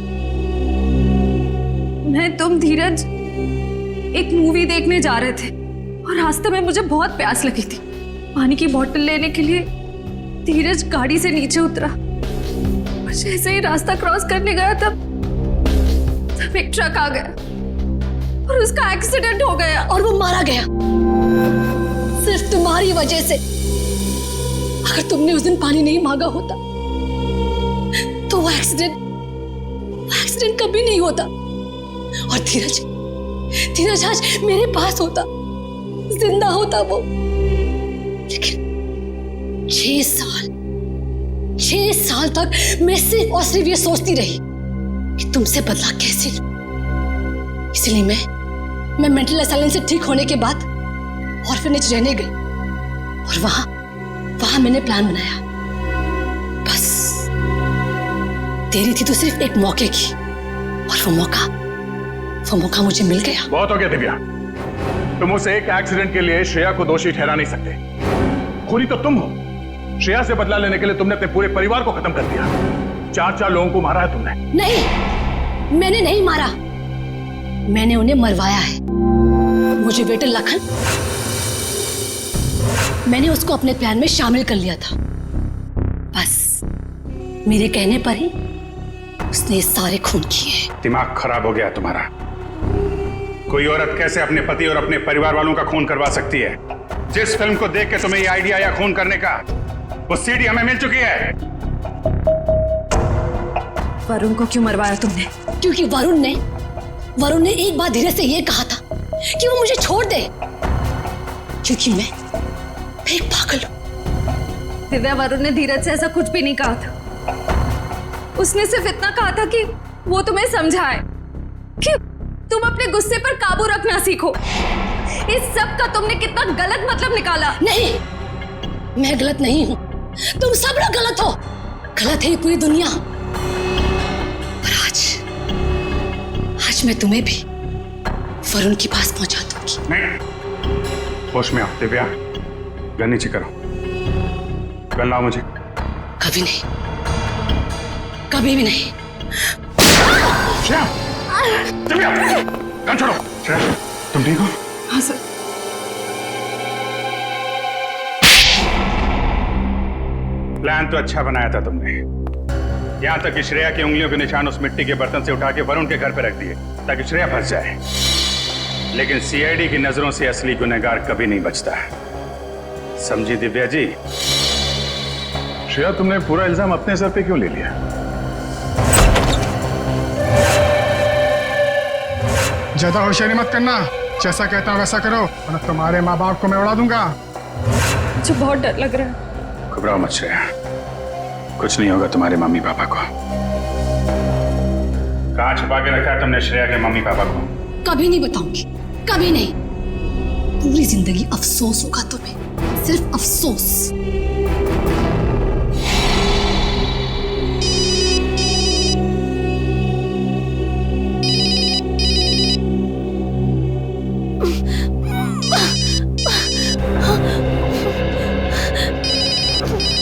मैं तुम धीरज एक मूवी देखने जा रहे थे और रास्ते में मुझे बहुत प्यास लगी थी। पानी की बोतल लेने के लिए धीरज गाड़ी से नीचे उतरा। जैसे ही रास्ता क्रॉस करने गया तब एक ट्रक आ गया और उसका एक्सीडेंट हो गया और वो मारा गया सिर्फ तुम्हारी वजह से। अगर तुमने उस दिन पानी नहीं मांगा होता तो वो एक्सीडेंट कभी नहीं होता और धीरज आज मेरे पास होता, जिंदा होता वो। लेकिन 6 साल तक मैं सिर्फ और सिर्फ ये सोचती रही कि तुमसे बदला कैसे लूं। इसलिए मैं मेंटल असाइलम से ठीक होने के बाद ऑर्फनेज रहने गई और वहां मैंने प्लान बनाया। बस देरी थी तो सिर्फ एक मौके की और वो मौका मुझे मिल गया। बहुत हो गया दिव्या, तुम उस एक एक्सीडेंट के लिए श्रेया को दोषी ठहरा नहीं सकते। खूनी तो तुम हो। श्रेया से बदला लेने के लिए तुमने अपने पूरे परिवार को खत्म कर दिया। 4 लोगों को मारा है तुमने। नहीं, मैंने नहीं मारा, मैंने उन्हें मरवाया है। मुझे वेटर लखन, मैंने उसको अपने प्लान में शामिल कर लिया था। बस मेरे कहने पर ही उसने सारे खून किए। दिमाग खराब हो गया तुम्हारा। कोई औरत कैसे अपने पति और अपने परिवार वालों का खून करवा सकती है? जिस फिल्म को देख के तुम्हें ये आइडिया आया खून करने का, वो सीडी हमें मिल चुकी है। वरुण को क्यों मरवाया तुमने? क्योंकि वरुण ने एक बार धीरज से ये कहा था कि वो मुझे छोड़ दे। क्योंकि मैं एक पागल हूं। दिव्या, वरुण ने धीरज से ऐसा कुछ भी नहीं कहा था। उसने सिर्फ इतना कहा था कि वो तुम्हें समझाए कि तुम अपने गुस्से पर काबू रखना सीखो। इस सब का तुमने कितना गलत मतलब निकाला। नहीं, मैं गलत नहीं हूं, तुम सब लोग गलत हो। गलत है ये पूरी दुनिया। पर आज मैं तुम्हें भी वरुण के पास पहुंचा दूंगी। नहीं, होश में आओ दिव्या, गन नीचे करो। गन लाओ मुझे। कभी नहीं, कभी भी नहीं। श्रेया, दिव्या, गन छोड़ो। श्रेया, तुम ठीक हो? हाँ सर। प्लान तो अच्छा बनाया था तुमने, यहां तक कि श्रेया की उंगलियों के निशान उस मिट्टी के बर्तन से उठा के वरुण के घर पे रख दिए ताकि श्रेया फंस जाए। लेकिन सीआईडी की नजरों से असली गुनहगार कभी नहीं बचता, समझी दिव्या जी? श्रेया, तुमने पूरा इल्जाम अपने सर पे क्यों ले लिया? ज्यादा होशियारी मत करना, जैसा कहता हूं वैसा करो वरना तुम्हारे माँ बाप को मैं उड़ा दूंगा। मुझे बहुत डर लग रहा है। घबराओ मत श्रेया, कुछ नहीं होगा तुम्हारे मम्मी पापा को। कहाँ छुपा के रखा है तुमने श्रेया के मम्मी पापा को? कभी नहीं बताऊंगी, कभी नहीं। पूरी जिंदगी अफसोस होगा तुम्हें, सिर्फ अफसोस।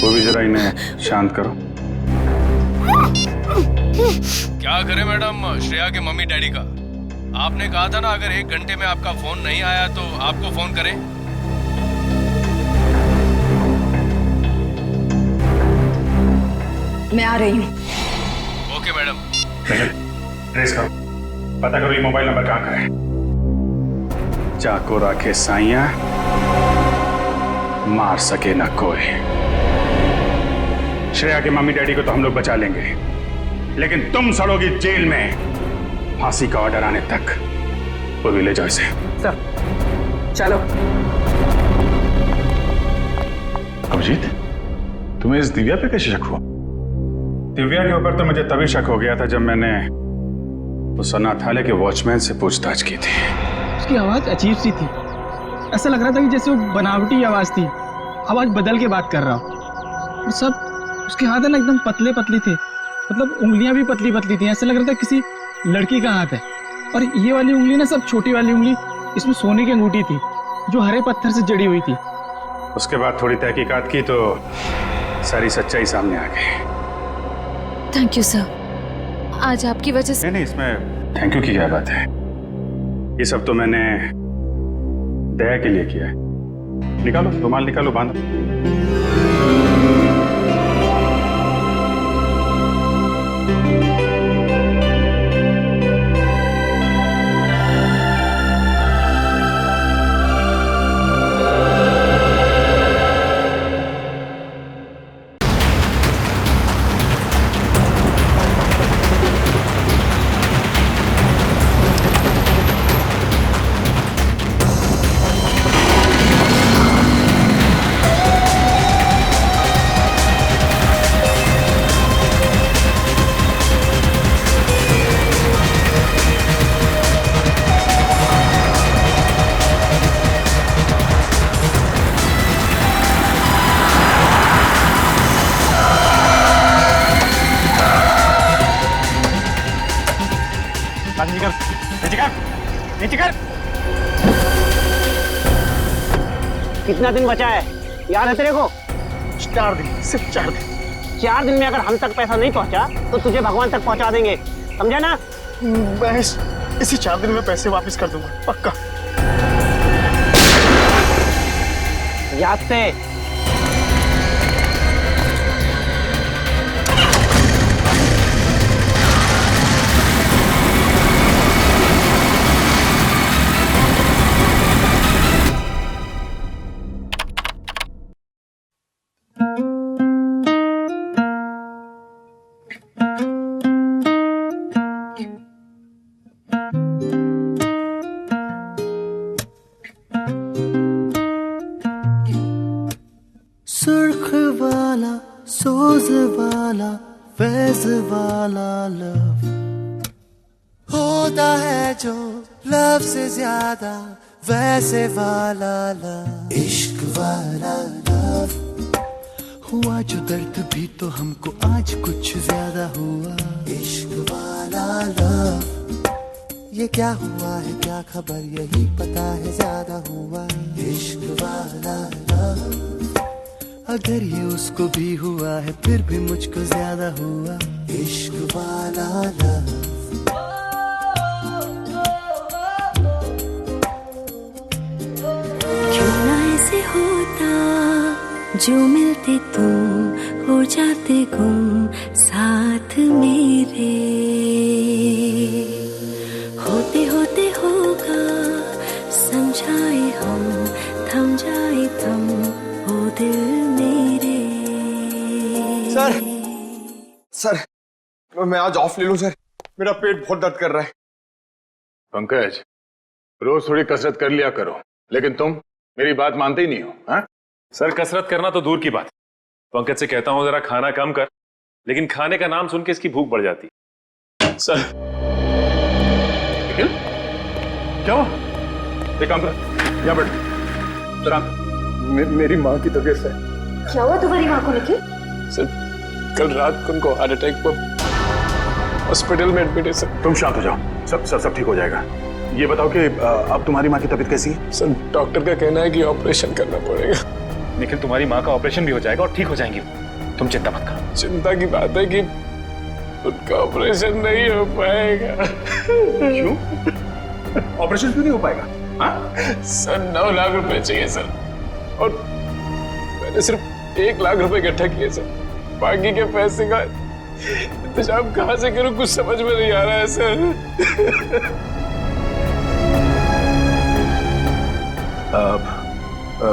वो भी जरा इन्हें शांत करो। क्या करें मैडम, श्रेया के मम्मी डैडी का? आपने कहा था ना अगर 1 घंटे में आपका फोन नहीं आया तो आपको फोन करें। मैं आ रही हूँ। Okay madam. ट्रेस करो, पता करो ये मोबाइल नंबर कहाँ का है। चाको राखे साइया, मार सके ना कोई। श्रेया के मम्मी डैडी को तो हम लोग बचा लेंगे, लेकिन तुम सड़ोगी जेल में फांसी का ऑर्डर आने तक। वो भी ले जाओ इसे। सर चलो। अभिजीत, तुम्हें इस दिव्या पे कैसे शक हुआ? दिव्या के ऊपर तो मुझे तभी शक हो गया था जब मैंने उस अनाथालय के वॉचमैन से पूछताछ की थी। उसकी आवाज अजीब सी थी, ऐसा लग रहा था कि जैसे वो बनावटी आवाज थी। आवाज बदल के बात कर रहा हूँ। सब उसके हाथ है ना एकदम पतले पतले थे, मतलब उंगलियां भी पतली पतली थी। ऐसा लग रहा था किसी लड़की का हाथ है। और ये वाली उंगली ना, सब छोटी वाली उंगली, इसमें सोने की अंगूठी थी जो हरे पत्थर से जड़ी हुई थी। उसके बाद थोड़ी तहकीकात की तो सारी सच्चाई सामने आ गई। थैंक यू सर, आज आपकी वजह से। नहीं, इसमें थैंक यू की क्या बात है। ये सब तो मैंने दया के लिए किया है। निकालो रुमाल, निकालो, बांधो। नीचे कर। कितना दिन बचा है याद है तेरे को? 4 दिन, सिर्फ 4 दिन। 4 दिन में अगर हम तक पैसा नहीं पहुंचा तो तुझे भगवान तक पहुंचा देंगे, समझा ना? मैं इसी 4 दिन में पैसे वापस कर दूंगा, पक्का। याद से। सुर्ख वाला, सोज वाला, फैज वाला लव होता है जो लव से ज्यादा वैसे वाला लव, इश्क वाला लव। हुआ जो दर्द भी तो हमको आज कुछ ज्यादा हुआ, इश्क वाला लव। ये क्या हुआ है क्या खबर यही पता है ज्यादा हुआ, इश्क वाला लव। अगर ये उसको भी हुआ है फिर भी मुझको ज्यादा हुआ, इश्क वाला लव। क्यों ना ऐसे होता जो मिलते तुम हो जाते गुम साथ मेरे, होते होते होगा समझाए हम, थम जाए थम हो दिल मेरे। सर मैं आज ऑफ ले लूं सर, मेरा पेट बहुत दर्द कर रहा है। पंकज, रोज थोड़ी कसरत कर लिया करो, लेकिन तुम मेरी बात मानते ही नहीं हो। हाँ? सर कसरत करना तो दूर की बात, पंकज से कहता हूं जरा खाना कम कर, लेकिन खाने का नाम सुन के इसकी भूख बढ़ जाती। सर क्या हुआ? एक काम कर, यहाँ बैठ शांत। मेरी माँ की तबीयत है। क्या हुआ तुम्हारी माँ को निखिल? सर कल रात को उनको हार्ट अटैक पर हॉस्पिटल में एडमिट है सर। तुम शांत हो जाओ, सब ठीक हो जाएगा। ये बताओ कि अब तुम्हारी माँ की तबीयत कैसी है? सर डॉक्टर का कहना है कि ऑपरेशन करना पड़ेगा। निखिल तुम्हारी माँ का ऑपरेशन भी हो जाएगा और ठीक हो जाएंगी, तुम चिंता मत करो। चिंता की बात है कि उनका ऑपरेशन नहीं हो पाएगा। क्यों? ऑपरेशन क्यों नहीं हो पाएगा? हाँ? सर 9 लाख रुपए चाहिए सर, और मैंने सिर्फ 1 लाख रुपए इकट्ठा किए सर। बाकी के पैसे का इंतजाम कहाँ से करूं कुछ समझ में नहीं आ रहा है सर।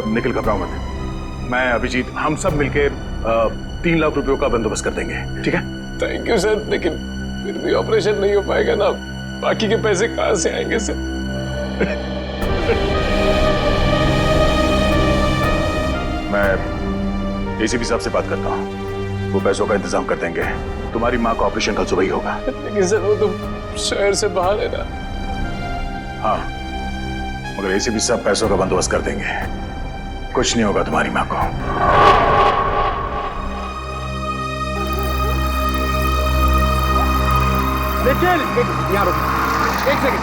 निखिल घबराओ मत, मैं अभिजीत हम सब मिलके 3 लाख रुपयों का बंदोबस्त कर देंगे, ठीक है? थैंक यू सर, लेकिन फिर भी ऑपरेशन नहीं हो पाएगा ना, बाकी के पैसे कहाँ से आएंगे सर? मैं एसीपी साहब से बात करता हूँ, वो पैसों का इंतजाम कर देंगे। तुम्हारी माँ का ऑपरेशन कल सुबह ही होगा। लेकिन सर वो तो शहर से बाहर है ना। हाँ, मगर एसीपी साहब पैसों का बंदोबस्त कर देंगे, कुछ नहीं होगा तुम्हारी माँ को। निखिल यहाँ रुक, 1 सेकंड।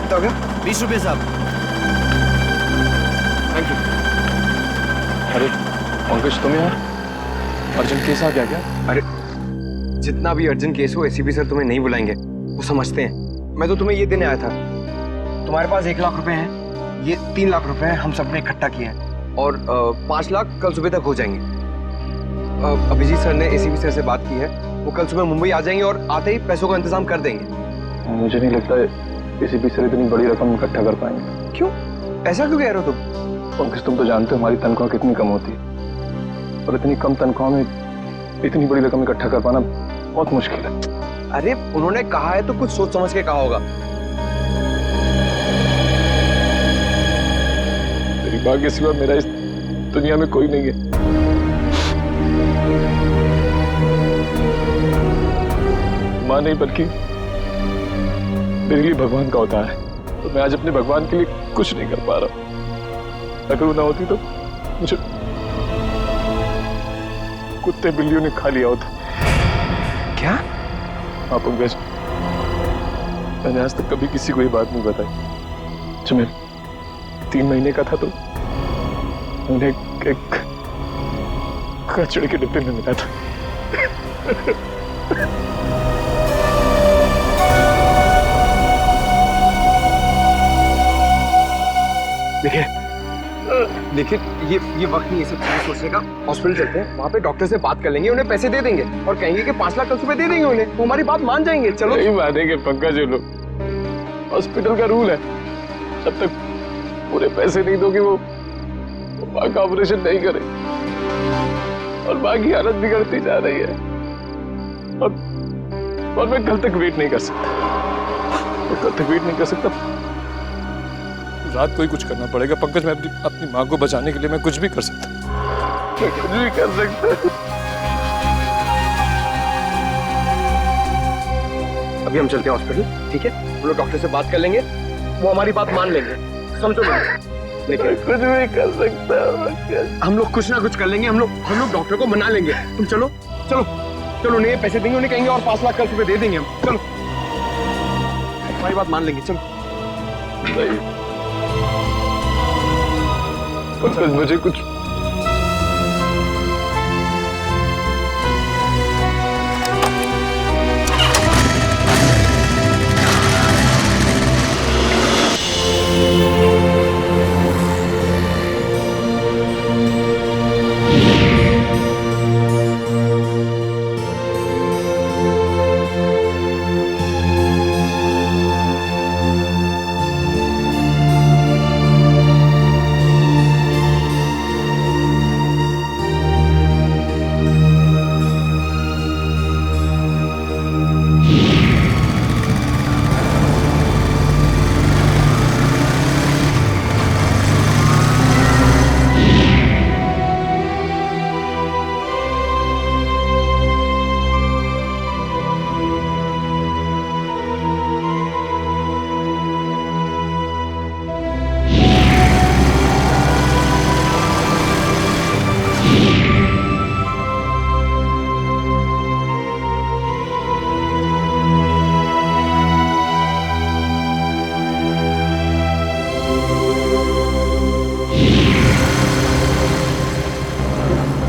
कितना हो गया? 20 रुपए साहब। Thank you. अरे पंकज तुम यहाँ, अर्जेंट केस आ गया क्या? अरे जितना भी अर्जेंट केस हो एसीपी सर तुम्हें नहीं बुलाएंगे, वो समझते हैं। मैं तो तुम्हें ये देने आया था। तुम्हारे पास 1 लाख रुपए हैं, ये 3 लाख रुपए हैं, हम सबने इकट्ठा किए हैं, और 5 लाख कल सुबह तक हो जाएंगे। अभिजीत सर ने एसीपी सर से बात की है, वो कल सुबह मुंबई आ जाएंगे और आते ही पैसों का इंतजाम कर देंगे। मुझे नहीं लगता एसीपी सर इतनी बड़ी रकम इकट्ठा कर पाएंगे। क्यों? ऐसा क्यों कह रहे हो तुम? पंकज तुम तो जानते हो हमारी तनख्वाह कितनी कम होती है, और इतनी कम तनख्वाह में इतनी बड़ी रकम इकट्ठा कर पाना बहुत मुश्किल है। अरे उन्होंने कहा है तो कुछ सोच समझ के कहा होगा। तेरी माँ के सिवा मेरा इस दुनिया में कोई नहीं है। माँ नहीं बल्कि मेरे लिए भगवान का अवतार है, तो मैं आज अपने भगवान के लिए कुछ नहीं कर पा रहा। अगर वो ना होती तो मुझे कुत्ते बिल्लियों ने खा लिया होता। क्या? हाँ पंकज, मैंने आज तक कभी किसी को ये बात नहीं बताई। जब मैं 3 महीने का था तो मैंने एक कचड़े के डिब्बे में मिला था। देखिए ये वक्त नहीं है सब चीजें सोचने का। हॉस्पिटल चलते हैं, वहाँ पे डॉक्टर से बात कर लेंगे, उन्हें पैसे दे देंगे और कहेंगे कि 5 लाख कल सुबह दे देंगे उन्हें, वो हमारी बात मान जाएंगे। चलो। नहीं मानेंगे पंकज, ये लोग, हॉस्पिटल का रूल है, जब तक पूरे पैसे नहीं दोगे वो माँ का ऑपरेशन नहीं करे, और माँ की हालत बिगड़ती जा रही है, और मैं कल तक वेट नहीं कर सकता, रात को ही कुछ करना पड़ेगा पंकज। मैं अपनी माँ को बचाने के लिए मैं कुछ भी कर सकता हूँ। मैं कुछ भी कर सकता हूँ। अभी हम चलते हैं हॉस्पिटल, ठीक है? हम लोग डॉक्टर से बात कर लेंगे, वो हमारी बात मान लेंगे, समझो मुझे। लेकिन कुछ भी कर सकता हूँ। हम लोग कुछ ना कुछ कर लेंगे, हम लोग डॉक्टर को मना लेंगे। तुम चलो चलो चलो, उन्हें पैसे देंगे, उन्हें कहेंगे और 5 लाख कल सुबह दे देंगे हम। चलो, हमारी बात मान लेंगे, चलो। मुझे कुछ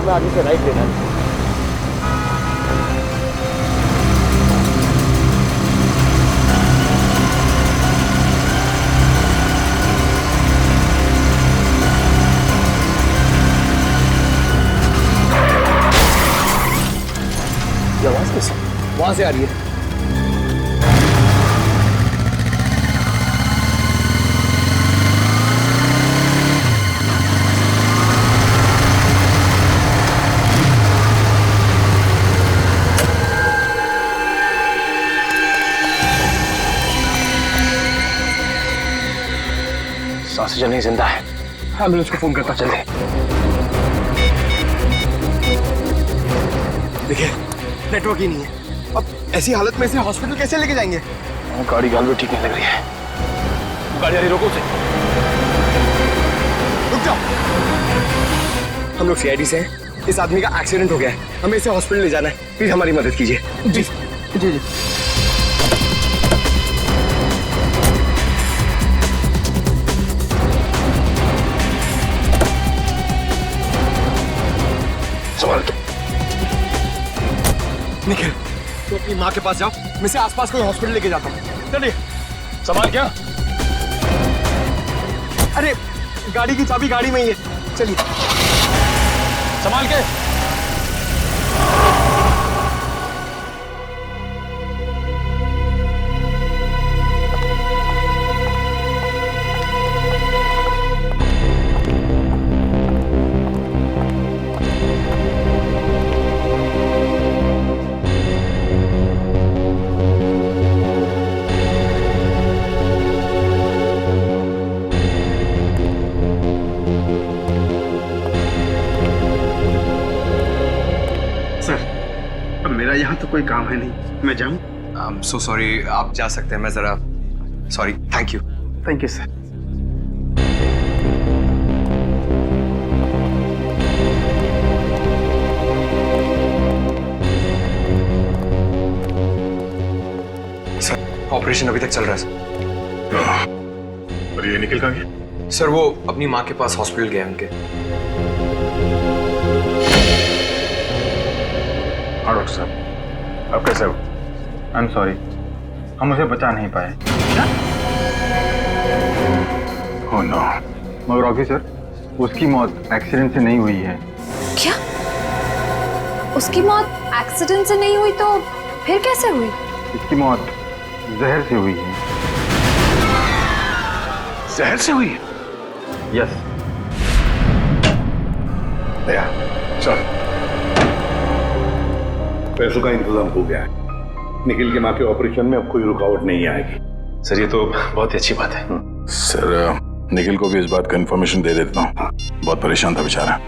आगे से राइट लेना है। ये आवाज कैसे वहां से आ रही है? सांसें चलने जिंदा है। एम्बुलेंस को फोन करता चल। देखिए नेटवर्क ही नहीं है। अब ऐसी हालत में इसे हॉस्पिटल कैसे लेके जाएंगे? गाड़ी गाल भी ठीक नहीं लग रही है। गाड़ी आ रही, रोको उसे। रुक जाओ। हम लोग सीआईडी से हैं। इस आदमी का एक्सीडेंट हो गया है, हमें इसे हॉस्पिटल ले जाना है। प्लीज हमारी मदद कीजिए। जी जी जी। निखिल, तो अपनी माँ के पास जाओ, मैं इसे आसपास कोई हॉस्पिटल लेके जाता हूँ। चलिए। संभाल क्या? अरे गाड़ी की चाबी गाड़ी में ही है, चलिए। संभाल के। यहाँ तो कोई काम है नहीं, मैं जाऊँ? सो सॉरी, आप जा सकते हैं। मैं जरा sorry. Thank you sir. Sir operation अभी तक चल रहा है सर। और ये निकल कहाँ गया? सर वो अपनी माँ के पास हॉस्पिटल गए उनके। हाँ डॉक्टर साहब, अब कैसे हो? आई एम सॉरी, हम उसे बचा नहीं पाए। Oh no. मगर ऑफिसर, उसकी मौत एक्सीडेंट से नहीं हुई है। क्या? उसकी मौत एक्सीडेंट से नहीं हुई तो फिर कैसे हुई? इसकी मौत जहर से हुई है। जहर से हुई है? यस। दया, चल। पैसों का इंतजाम हो गया है। निखिल के माँ के ऑपरेशन में अब कोई रुकावट नहीं आएगी। सर ये तो बहुत ही अच्छी बात है। सर निखिल को भी इस बात का इन्फॉर्मेशन दे देता हूँ। बहुत परेशान था बेचारा।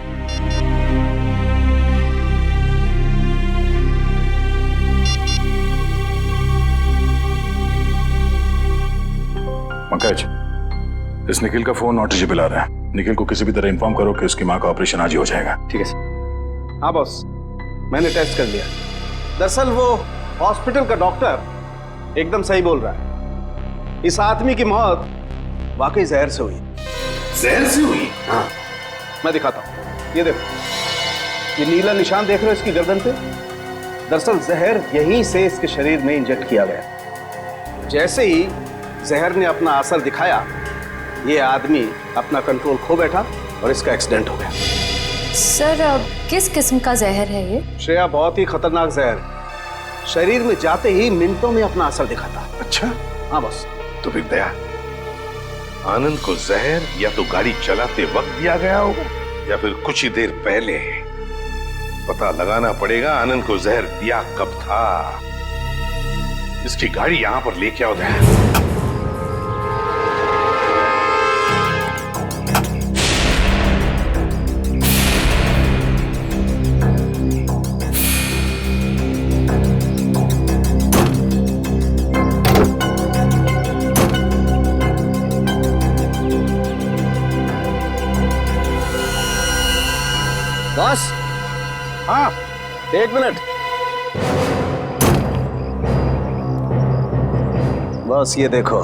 पंकज, इस निखिल का फोन नॉट रीचेबल आ रहा है। निखिल को किसी भी तरह इन्फॉर्म करो कि उसकी माँ का ऑपरेशन आज ही हो जाएगा। ठीक है सर। हाँ बॉस, मैंने टेस्ट कर लिया। दरअसल वो हॉस्पिटल का डॉक्टर एकदम सही बोल रहा है। इस आदमी की मौत वाकई जहर से हुई। जहर से हुई? हाँ, मैं दिखाता हूँ। ये देखो, ये नीला निशान देख रहे हो इसकी गर्दन पे? दरअसल जहर यहीं से इसके शरीर में इंजेक्ट किया गया। जैसे ही जहर ने अपना असर दिखाया, ये आदमी अपना कंट्रोल खो बैठा और इसका एक्सीडेंट हो गया। सर, किस किस्म का जहर है ये? श्रेया, बहुत ही खतरनाक जहर। शरीर में जाते ही मिनटों में अपना असर दिखाता। अच्छा? हाँ बॉस। तो फिर दया, आनंद को जहर या तो गाड़ी चलाते वक्त दिया गया होगा या फिर कुछ ही देर पहले। पता लगाना पड़ेगा आनंद को जहर दिया कब था। इसकी गाड़ी यहां पर लेके आओ दया। बॉस, हाँ, 1 मिनट। बॉस ये देखो,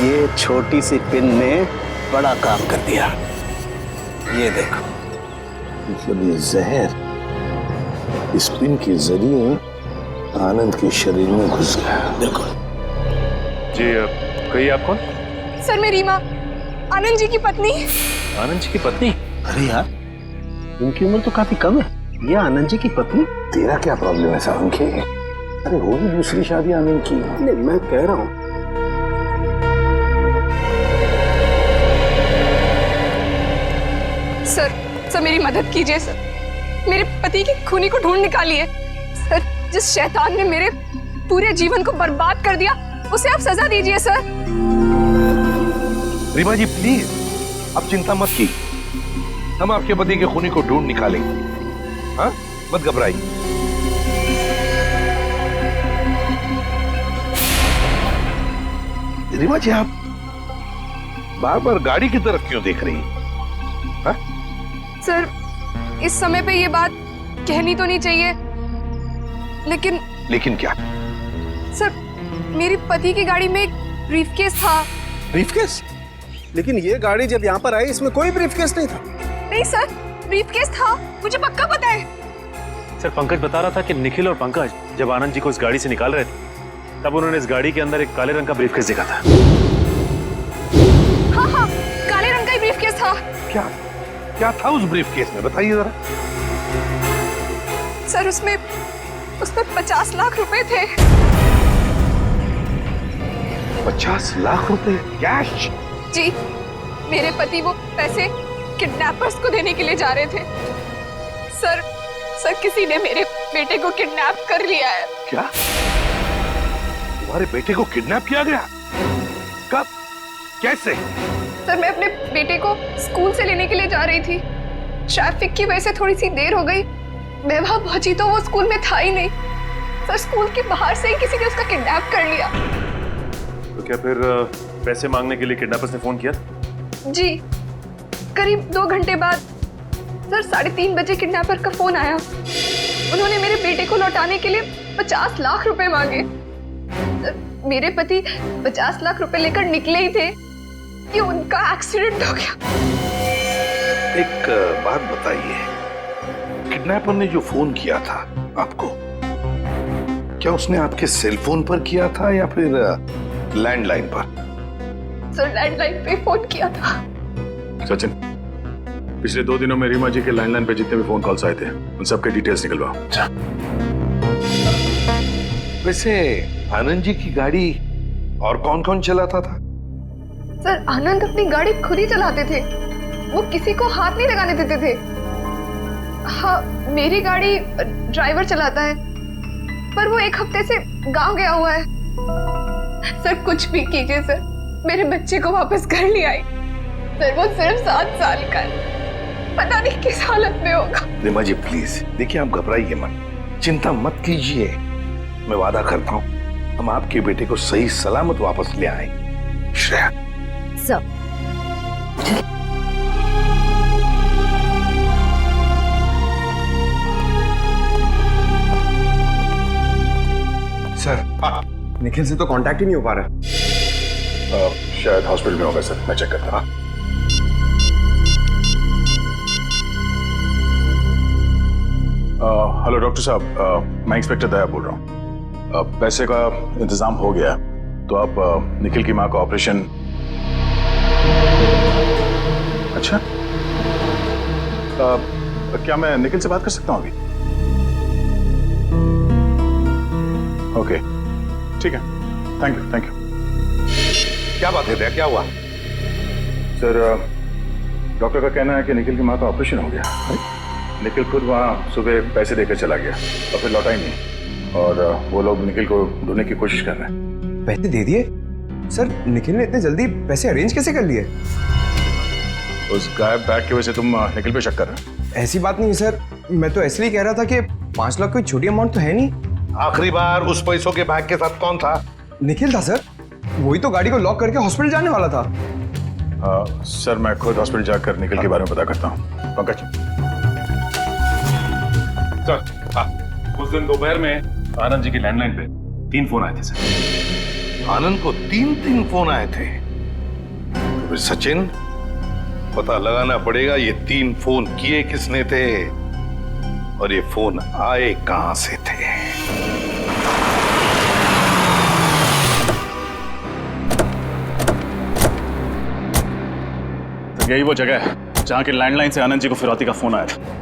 ये छोटी सी पिन ने बड़ा काम कर दिया। ये देखो, मतलब ये जहर इस पिन के जरिए आनंद के शरीर में घुस गया। बिल्कुल जी। कहिए आप कौन? सर, मैं रीमा, आनंद जी की पत्नी। आनंद जी की पत्नी? अरे यार, उनकी उम्र तो काफी कम है। ये आनंद जी की पत्नी? तेरा क्या प्रॉब्लम है सावन के? अरे होगी दूसरी शादी आनंद की। नहीं, मैं कह रहा हूँ सर, मेरी मदद कीजिए सर। मेरे पति की खूनी को ढूंढ निकालिए सर। जिस शैतान ने मेरे पूरे जीवन को बर्बाद कर दिया, उसे आप सजा दीजिए सर। रीमा जी प्लीज, अब चिंता मत की, हम आपके पति के खूनी को ढूंढ निकालेंगे। हाँ, मत घबराइए। रीमा जी, आप बार बार गाड़ी की तरफ क्यों देख रही हैं? हाँ? सर, इस समय पे ये बात कहनी तो नहीं चाहिए, लेकिन क्या? सर, मेरे पति की गाड़ी में एक ब्रीफकेस था। ब्रीफकेस? लेकिन ये गाड़ी जब यहाँ पर आई, इसमें कोई ब्रीफकेस नहीं था। नहीं सर, ब्रीफकेस था, मुझे पक्का पता है। सर, पंकज बता रहा था कि निखिल और पंकज जब आनंद जी को इस गाड़ी से निकाल रहे थे, तब उन्होंने इस गाड़ी के अंदर एक काले रंग का ब्रीफकेस देखा था। हाँ, काले रंग का ही ब्रीफकेस था। क्या था उस ब्रीफकेस में, बताइए जरा। सर, उसमें 50 लाख रुपए थे। 50 लाख रुपए कैश? जी, मेरे पति वो पैसे किडनैपर्स को देने के लिए जा रहे थे। सर, किसी ने मेरे बेटे को किडनैप कर लिया है। क्या? तुम्हारे बेटे को किडनैप किया गया? कब? कैसे? सर, मैं अपने बेटे को स्कूल से लेने के लिए जा रही थी। ट्रैफिक की वजह से थोड़ी सी देर हो गई। मैं वहां पहुंची तो वो स्कूल में था ही नहीं। सर, स्कूल के बाहर से ही किसी ने उसका किडनैप कर लिया। तो क्या फिर पैसे मांगने के लिए किडनैपर्स ने फोन किया? जी, करीब 2 घंटे बाद सर 3:30 बजे किडनैपर का फोन आया। उन्होंने मेरे बेटे को लौटाने के लिए 50 लाख रुपए मांगे। मेरे पति 50 लाख रुपए लेकर निकले ही थे कि उनका एक्सीडेंट हो गया। एक बात बताइए, किडनैपर ने जो फोन किया था आपको, क्या उसने आपके सेल फोन पर किया था या फिर लैंडलाइन पर? सर, लैंडलाइन पे फोन किया था। सचिन, पिछले 2 दिनों में रीमा जी के लैंडलाइन पे जितने भी फोन कॉल्स आए थे, उन सबके डिटेल्स निकलवाओ। वैसे आनंद जी की गाड़ी और कौन कौन चलाता था? सर, आनंद अपनी गाड़ी खुद ही चलाते थे। वो किसी को हाथ नहीं लगाने देते थे। हाँ, मेरी गाड़ी ड्राइवर चलाता है, पर वो 1 हफ्ते से गांव गया हुआ है। सर, कुछ भी कीजिए सर, मेरे बच्चे को वापस घर ले आए। सर वो सिर्फ 7 साल का है, पता नहीं किस हालत में होगा। रीमा जी प्लीज देखिए, आप घबराइए मत, चिंता मत कीजिए। मैं वादा करता हूँ हम आपके बेटे को सही सलामत वापस ले आएंगे। श्रेया सर सर निखिल से तो कांटेक्ट ही नहीं हो पा रहा। शायद हॉस्पिटल में होगा सर, मैं चेक करता हूँ। हेलो डॉक्टर साहब, मैं इंस्पेक्टर दया बोल रहा हूँ। पैसे का इंतजाम हो गया तो आप निखिल की माँ का ऑपरेशन। अच्छा, क्या मैं निखिल से बात कर सकता हूँ अभी? ओके ठीक है, थैंक यू थैंक यू। क्या बात है, क्या हुआ? सर डॉक्टर का कहना है कि निखिल की माँ का ऑपरेशन हो गया। निखिल खुद वहाँ सुबह पैसे देकर चला गया और फिर लौटा ही नहीं, और वो लोग निखिल को ढूंढने की कोशिश कर रहे हैं। पैसे दे दिए? सर निखिल ने इतने जल्दी पैसे अरेंज कैसे कर लिए? उस गायब बैग की वजह से तुम निखिल पे शक कर रहे हो? ऐसी बात नहीं सर, मैं तो इसलिए कह रहा था कि 5 लाख कोई छोटी अमाउंट तो है नहीं। आखिरी बार उस पैसों के बैग के साथ कौन था? निखिल था सर, वही तो गाड़ी को लॉक करके हॉस्पिटल जाने वाला था। सर मैं खुद हॉस्पिटल जाकर निखिल के बारे में पता करता हूँ। पंकज सर, उस दिन दोपहर में आनंद जी की लैंडलाइन पे 3 फोन आए थे सर। आनंद को 3 फोन आए थे? तो फिर सचिन, पता लगाना पड़ेगा ये 3 फोन किए किसने थे और ये फोन आए कहां से थे। तो यही वो जगह है जहां के लैंडलाइन से आनंद जी को फिरौती का फोन आया था।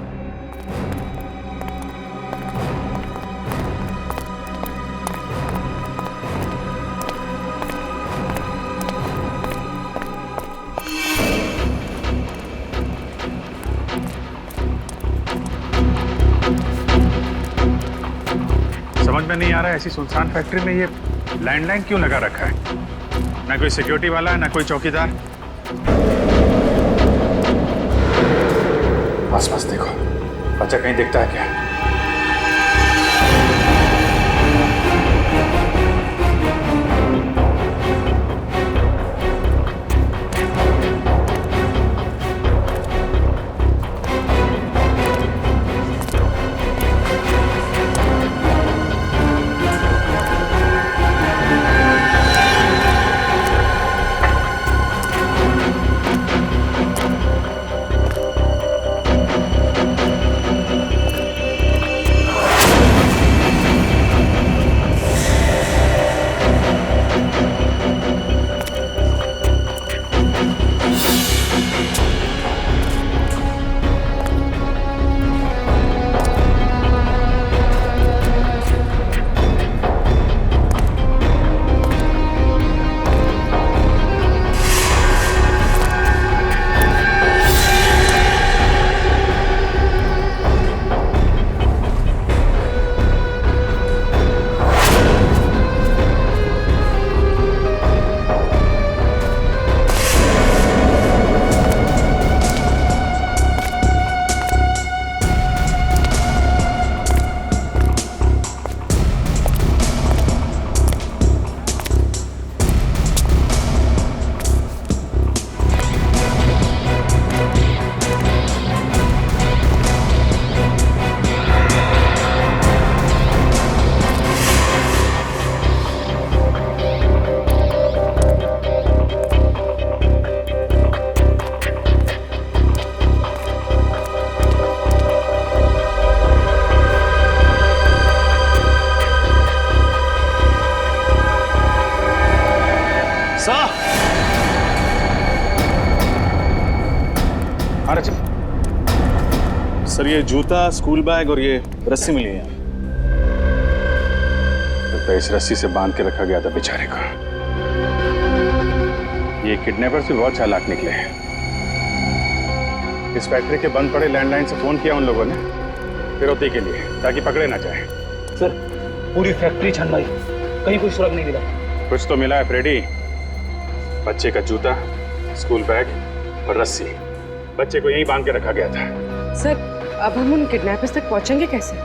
समझ में नहीं आ रहा है ऐसी सुनसान फैक्ट्री में ये लैंडलाइन क्यों लगा रखा है? ना कोई सिक्योरिटी वाला है ना कोई चौकीदार। आसपास देखो, बच्चा कहीं दिखता है क्या? सर ये जूता, स्कूल बैग और ये रस्सी मिली है। तो इस रस्सी से बांध के रखा गया था बेचारे को। ये किडनैपर्स भी बहुत चालाक निकले हैं। इस फैक्ट्री के बंद पड़े लैंडलाइन से फोन किया उन लोगों ने फिरौती के लिए, ताकि पकड़े ना जाए। सर पूरी फैक्ट्री छान ली, कहीं कोई सुराग नहीं मिला। कुछ तो मिला है फ्रेडी। बच्चे का जूता, स्कूल बैग और रस्सी। बच्चे को यहीं बांध के रखा गया था। सर, अब हम उन किडनैपर्स तक पहुंचेंगे कैसे?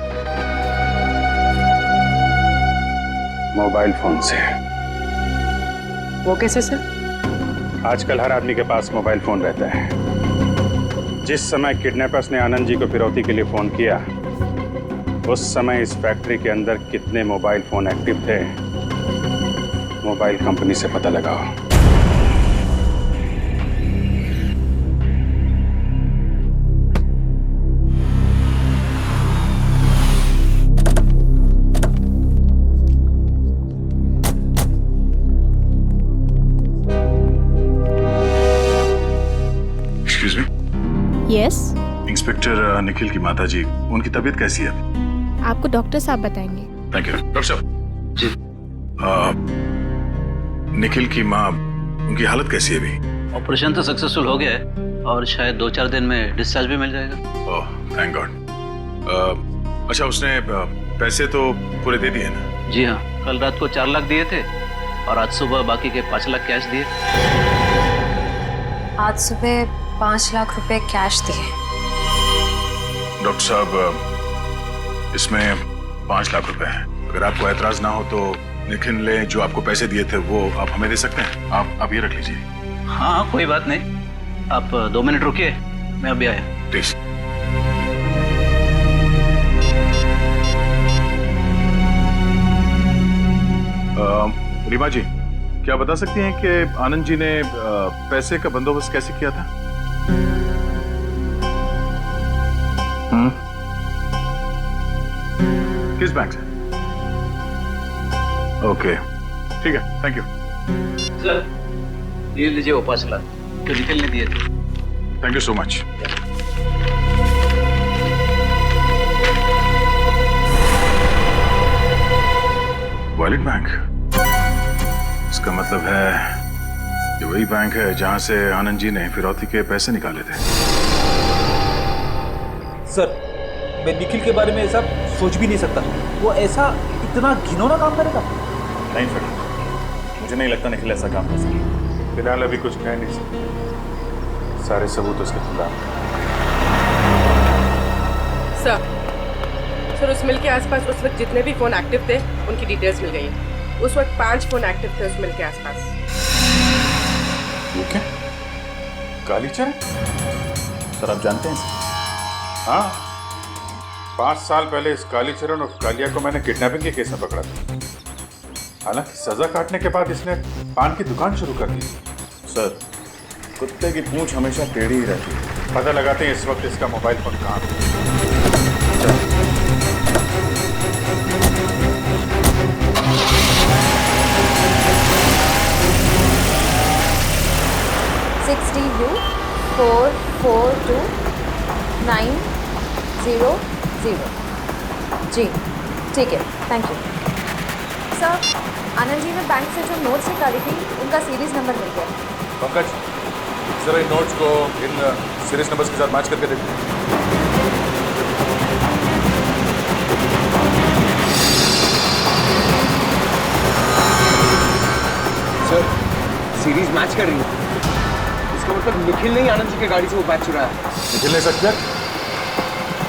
मोबाइल फोन से। वो कैसे सर? आजकल हर आदमी के पास मोबाइल फोन रहता है। जिस समय किडनैपर्स ने आनंद जी को फिरौती के लिए फोन किया, उस समय इस फैक्ट्री के अंदर कितने मोबाइल फोन एक्टिव थे, मोबाइल कंपनी से पता लगाओ। Excuse me. Yes. Inspector Nikhil की माता जी, उनकी तबीयत कैसी है? आपको डॉक्टर साहब बताएंगे। थैंक यू डॉक्टर साहब। जी। निखिल की माँ, उनकी हालत कैसी है अभी? ऑपरेशन तो सक्सेसफुल हो गया है और शायद 2-4 दिन में डिस्चार्ज भी मिल जाएगा। Oh thank God. अच्छा, उसने पैसे तो पूरे दे दिए ना? जी हाँ, कल रात को 4 लाख दिए थे और आज सुबह बाकी के 5 लाख कैश दिए। आज सुबह 5 लाख रुपए कैश दिए। डॉक्टर साहब, इसमें 5 लाख रुपए हैं। अगर आपको ऐतराज ना हो तो निखिल ने जो आपको पैसे दिए थे वो आप हमें दे सकते हैं। आप ये रख लीजिए। हाँ कोई बात नहीं, आप 2 मिनट रुकिए, मैं अभी आया। प्लीज। रीमा जी, क्या बता सकती हैं कि आनंद जी ने पैसे का बंदोबस्त कैसे किया था? किस बैंक से? ओके ठीक है, थैंक यू। सर ये लीजिए वो 5 लाख जो निखिल ने दिए थे। Thank you so much. Wallet bank, इसका मतलब है ये वही बैंक है जहां से आनंद जी ने फिरौती के पैसे निकाले थे। सर, मैं निखिल के बारे में ऐसा सोच भी नहीं सकता। वो ऐसा इतना घिनौना काम करेगा? नहीं फ्रेंड, मुझे नहीं लगता निखिल ऐसा काम कर सकता। फिलहाल अभी कुछ कह नहीं सकता, सारे सबूत उसके खिलाफ। सर, उस मिल के आसपास उस वक्त जितने भी फोन एक्टिव थे उनकी डिटेल्स मिल गई है। उस वक्त 5 फोन एक्टिव थे उस मिल के आसपास। ये क्या? कालीचरण? सर आप जानते हैं? हाँ, 5 साल पहले इस कालीचरण और कालिया को मैंने किडनैपिंग के केस में पकड़ा था। हालांकि सजा काटने के बाद इसने पान की दुकान शुरू कर दी। सर, कुत्ते की पूंछ हमेशा टेढ़ी ही रहती है। पता लगाते हैं इस वक्त इसका मोबाइल फोन कहाँ है। 60U 442 900। जी ठीक है, thank you sir. Anand ji ने बैंक से जो नोट्स निकाली थी उनका सीरीज नंबर मिल गया। पंकज, जरा इन नोट्स को इन सीरीज नंबर्स के साथ मैच करके देखते हैं। सर, सीरीज मैच कर रही है। इसका मतलब निखिल ने ही आनंद जी की गाड़ी से वो बैग चुराया। निखिल ने ऐसा किया?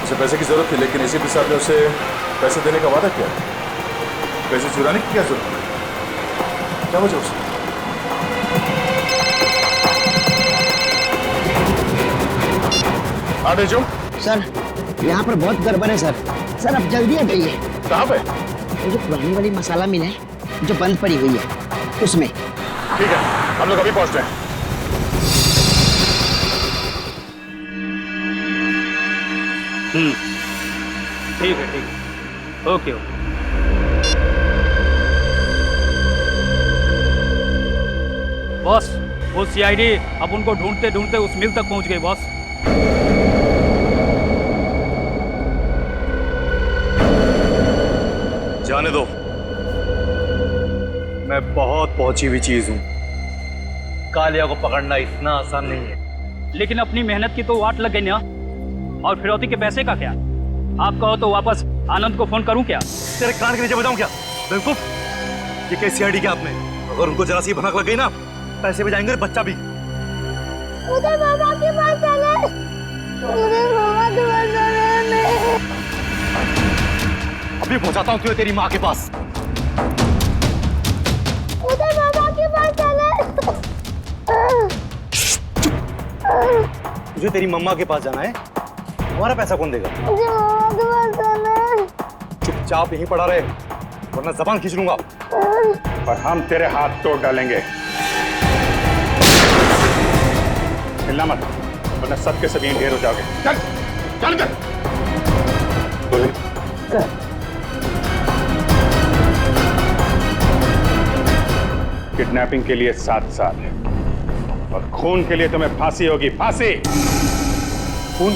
उसे पैसे की जरूरत थी, लेकिन एसीपी साहब ने उसे पैसे देने का वादा किया। पैसे चुराने की क्या जरूरत है? क्या वजह उसे? आने जो सर, यहाँ पर बहुत गड़बड़ है सर। सर अब जल्दी आ जाइए। कहाँ पे? वो जो पुरानी वाली मसाला मिल है जो बंद पड़ी हुई है उसमें। ठीक है, हम लोग अभी पहुँचते हैं। ठीक है, ठीक है, ओके ओके। बॉस, वो सीआईडी अब उनको ढूंढते ढूंढते उस मिल तक पहुंच गई बॉस। जाने दो, मैं बहुत पहुंची हुई चीज हूं। कालिया को पकड़ना इतना आसान नहीं है। लेकिन अपनी मेहनत की तो वाट लग गई ना। और फिरौती के पैसे का क्या? आप कहो तो वापस आनंद को फोन करूं क्या? तेरे कान के नीचे बताऊं क्या? बेवकूफ, ये कैसी सीआईडी क्या आपने? अगर उनको जरा सी भनक लग गई ना, पैसे भी जाएंगे, बच्चा भी। उधर मामा के पास चले, उधर मामा के पास चले। अभी पहुंचाता हूँ तुझे तेरी माँ के पास। उधर मामा के पास चले। तुझे तेरी मम्मा के पास जाना है? हमारा पैसा कौन देगा? मुझे मामा के पास जाना है। चुपचाप यहीं पड़ा रहे, वरना जबान खींच लूंगा। और हम तेरे हाथ तोड़ डालेंगे। हिलना मत, वरना सब के सब यहीं ढेर हो जाओगे। चल चल चल। किडनैपिंग के लिए 7 साल और खून के लिए तुम्हें फांसी होगी, फांसी। खून?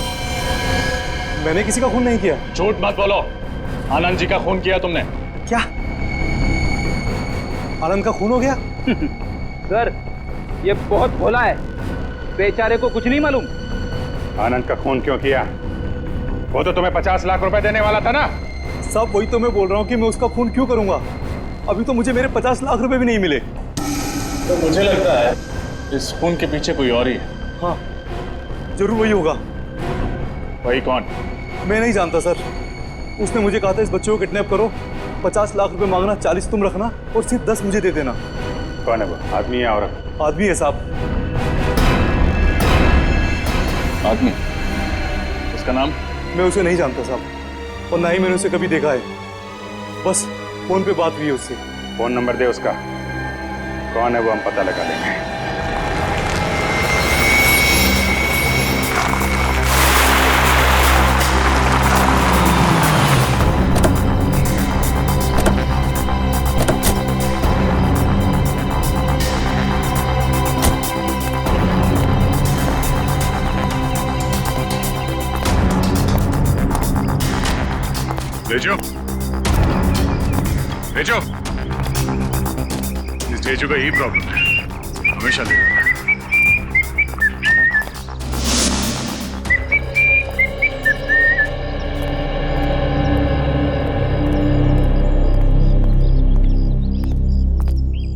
मैंने किसी का खून नहीं किया। झूठ मत बोलो, आनंद जी का खून किया तुमने। क्या आनंद का खून हो गया? सर ये बहुत भोला है, बेचारे को कुछ नहीं मालूम। आनंद का खून क्यों किया? वो तो तुम्हें 50 लाख रुपए देने वाला था ना। सब वही तो मैं बोल रहा हूँ कि मैं उसका खून क्यों करूंगा? अभी तो मुझे मेरे 50 लाख रुपए भी नहीं मिले। तो मुझे लगता है इस खून के पीछे कोई और ही है। हाँ जरूर वही होगा। वही कौन? मैं नहीं जानता सर। उसने मुझे कहा था इस बच्चे को किडनैप करो, 50 लाख रुपए मांगना, 40 तुम रखना और सिर्फ 10 मुझे दे देना। कौन है वो? आदमी है औरत? आदमी है साहब। आदमी? उसका नाम? मैं उसे नहीं जानता साहब, और ना ही मैंने उसे कभी देखा है। बस फोन पे बात हुई है उससे। फोन नंबर दे उसका। कौन है वो हम पता लगा लेंगे। जेजू, जेजू, इस जेजू का यही प्रॉब्लम है, हमेशा लेट होता है।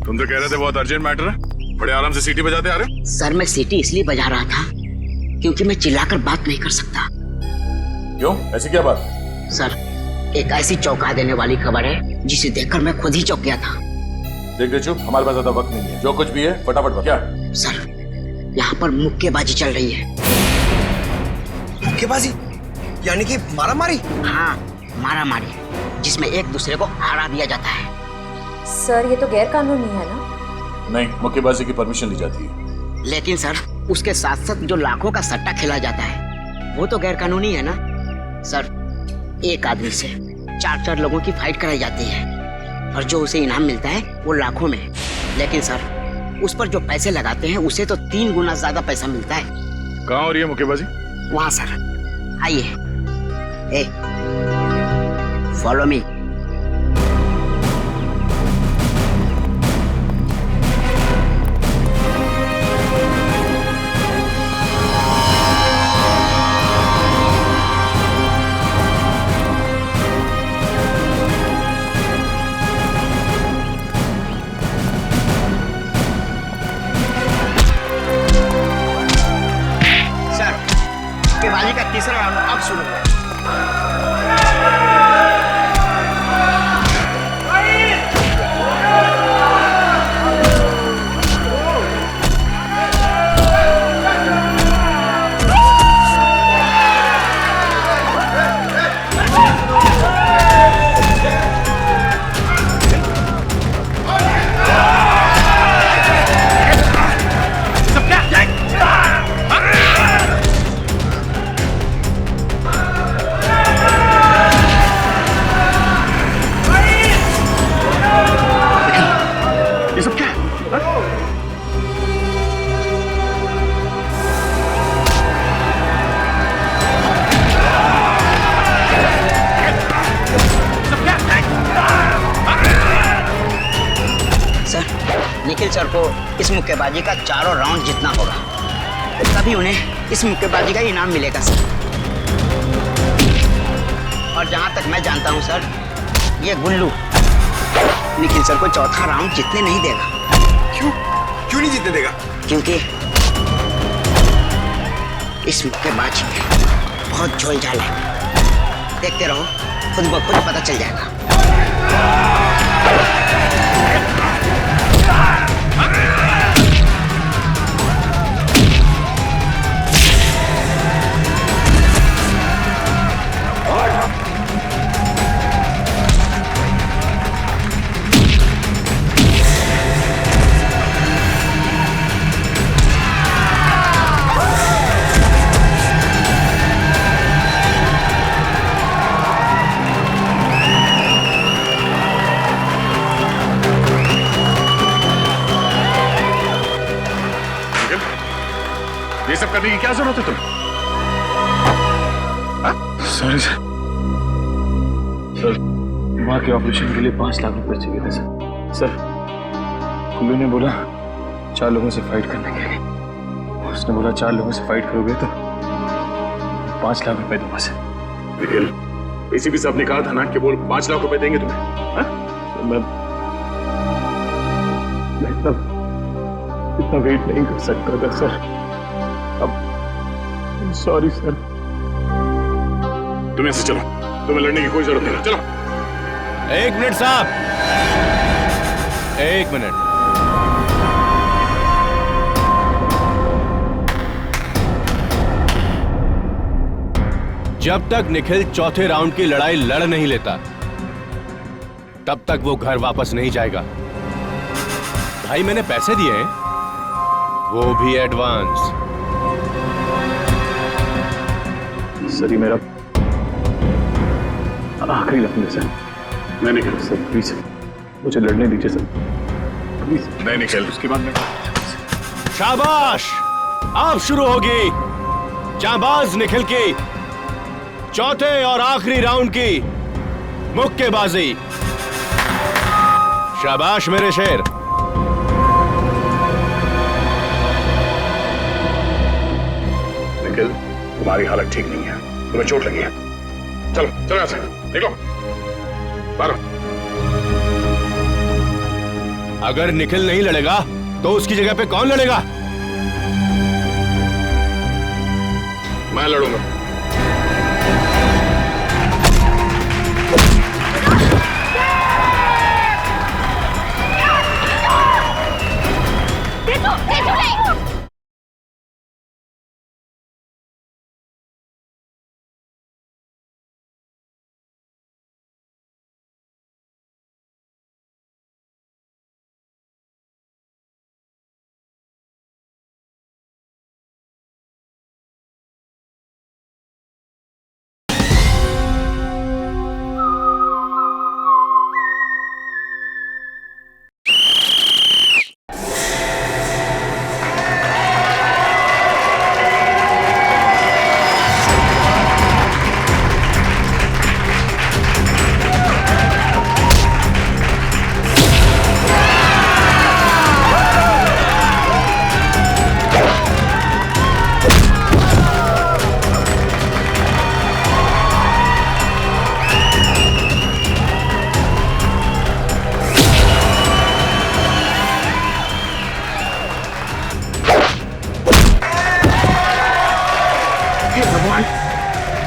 तुम तो कह रहे थे बहुत अर्जेंट मैटर है, बड़े आराम से सीटी बजाते आ रहे हो। सर मैं सीटी इसलिए बजा रहा था क्योंकि मैं चिल्लाकर बात नहीं कर सकता। क्यों? ऐसी क्या बात? सर एक ऐसी चौंका देने वाली खबर है जिसे देखकर मैं खुद ही चौंक गया था। देख जेजू, हमारे पास ज्यादा वक्त नहीं है, जो कुछ भी है फटाफट बता। क्या? सर यहाँ पर मुक्केबाजी चल रही है। मुक्केबाजी? यानी कि मारा मारी? हाँ मारा मारी, जिसमें एक दूसरे को हरा दिया जाता है। सर ये तो गैर कानूनी है ना? नहीं, मुक्केबाजी की परमिशन दी जाती है। लेकिन सर उसके साथ साथ जो लाखों का सट्टा खेला जाता है वो तो गैर कानूनी है ना। सर एक आदमी से 4-4 लोगों की फाइट कराई जाती है और जो उसे इनाम मिलता है वो लाखों में। लेकिन सर उस पर जो पैसे लगाते हैं उसे तो 3 गुना ज्यादा पैसा मिलता है। कहाँ हो रही है मुक्केबाजी? वहाँ सर, आइए। ए फॉलो मी। मुक्केबाजी का तीसरा राउंड अब शुरू है। निखिल सर को इस मुक्केबाजी का चारों राउंड जीतना होगा, तभी उन्हें इस मुक्केबाजी का इनाम मिलेगा सर। और जहां तक मैं जानता हूं सर, ये गुल्लू निखिल सर को चौथा राउंड जीतने नहीं देगा। क्यों? क्यों नहीं जीतने देगा? क्योंकि इस मुक्केबाज में बहुत झोल झाल है। देखते रहो, खुद ब खुद पता चल जाएगा। ये सब करने की क्या जरूरत है तुम्हें? Sorry sir. सर, माँ के ऑपरेशन के लिए 5 लाख रुपए चाहिए थे सर। सर, कुल्लू ने बोला 4 लोगों से फाइट करने के लिए। उसने बोला 4 लोगों से फाइट करोगे तो 5 लाख रुपए दूंगा सर। निखिल, एसीपी साहब ने कहा था ना कि वो 5 लाख रुपए देंगे तुम्हें। सर, मैं इतना वेट नहीं कर सकता था सर। अब सॉरी सर। तुम ऐसे चलो, तुम्हें लड़ने की कोई जरूरत नहीं। चलो। 1 मिनट साहब, 1 मिनट। जब तक निखिल चौथे राउंड की लड़ाई लड़ नहीं लेता तब तक वो घर वापस नहीं जाएगा। भाई मैंने पैसे दिए हैं, वो भी एडवांस। सर, ये मेरा आखिरी लफ्ज़ है सर। नहीं निखिल सर, प्लीज मुझे लड़ने दीजिए सर, प्लीज। नहीं निखिल, उसके बाद में। शाबाश, अब शुरू होगी जांबाज निखिल की चौथे और आखिरी राउंड की मुक्केबाजी। शाबाश मेरे शेर। निखिल, तुम्हारी हालत ठीक नहीं है, तुम्हें चोट लगी है। चलो चलो यहाँ से निकलो बाहर। अगर निखिल नहीं लड़ेगा तो उसकी जगह पे कौन लड़ेगा? मैं लड़ूंगा।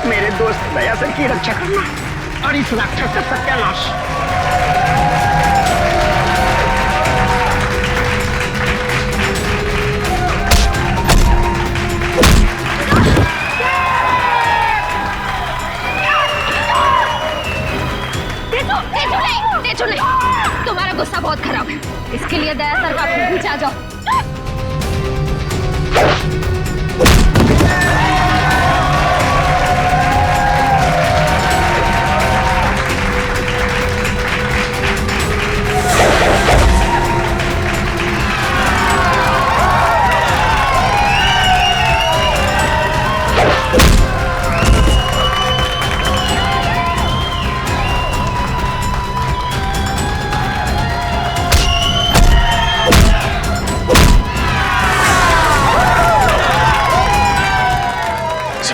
मेरे दोस्त दयासर की रक्षा करना और इस राक्षस का सत्यानाश। तुम्हारा गुस्सा बहुत खराब है, इसके लिए दयासर का पीछे आ जाओ।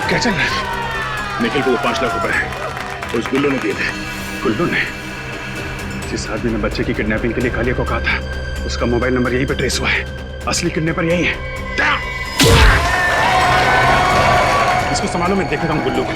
क्या चल रहा है? निखिल को वो 5 लाख रुपए है उस गुल्लू ने दिए थे। गुल्लू ने? जिस आदमी ने बच्चे की किडनैपिंग के लिए कालिया को कहा था उसका मोबाइल नंबर यहीं पे ट्रेस हुआ है। असली किडनैपर यही है। इसको संभालो, मैं देखता हूँ गुल्लू को।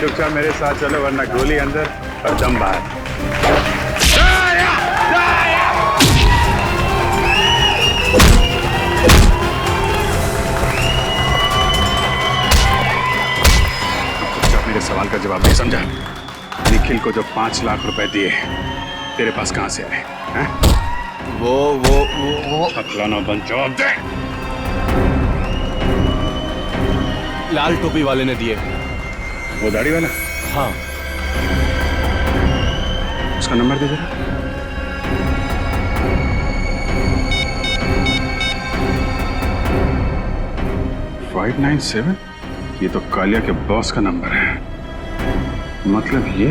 चुपचाप मेरे साथ चलो, वरना गोली अंदर और दम बाहर। चुपचाप मेरे सवाल का जवाब नहीं समझा। निखिल को जो 5 लाख रुपए दिए तेरे पास कहां से आए हैं? वो छकलाना बंद, जवाब दे। लाल टोपी वाले ने दिए। वो दाढ़ी वाला? हाँ। उसका नंबर दे जरा। $597? ये तो कालिया के बॉस का नंबर है। मतलब ये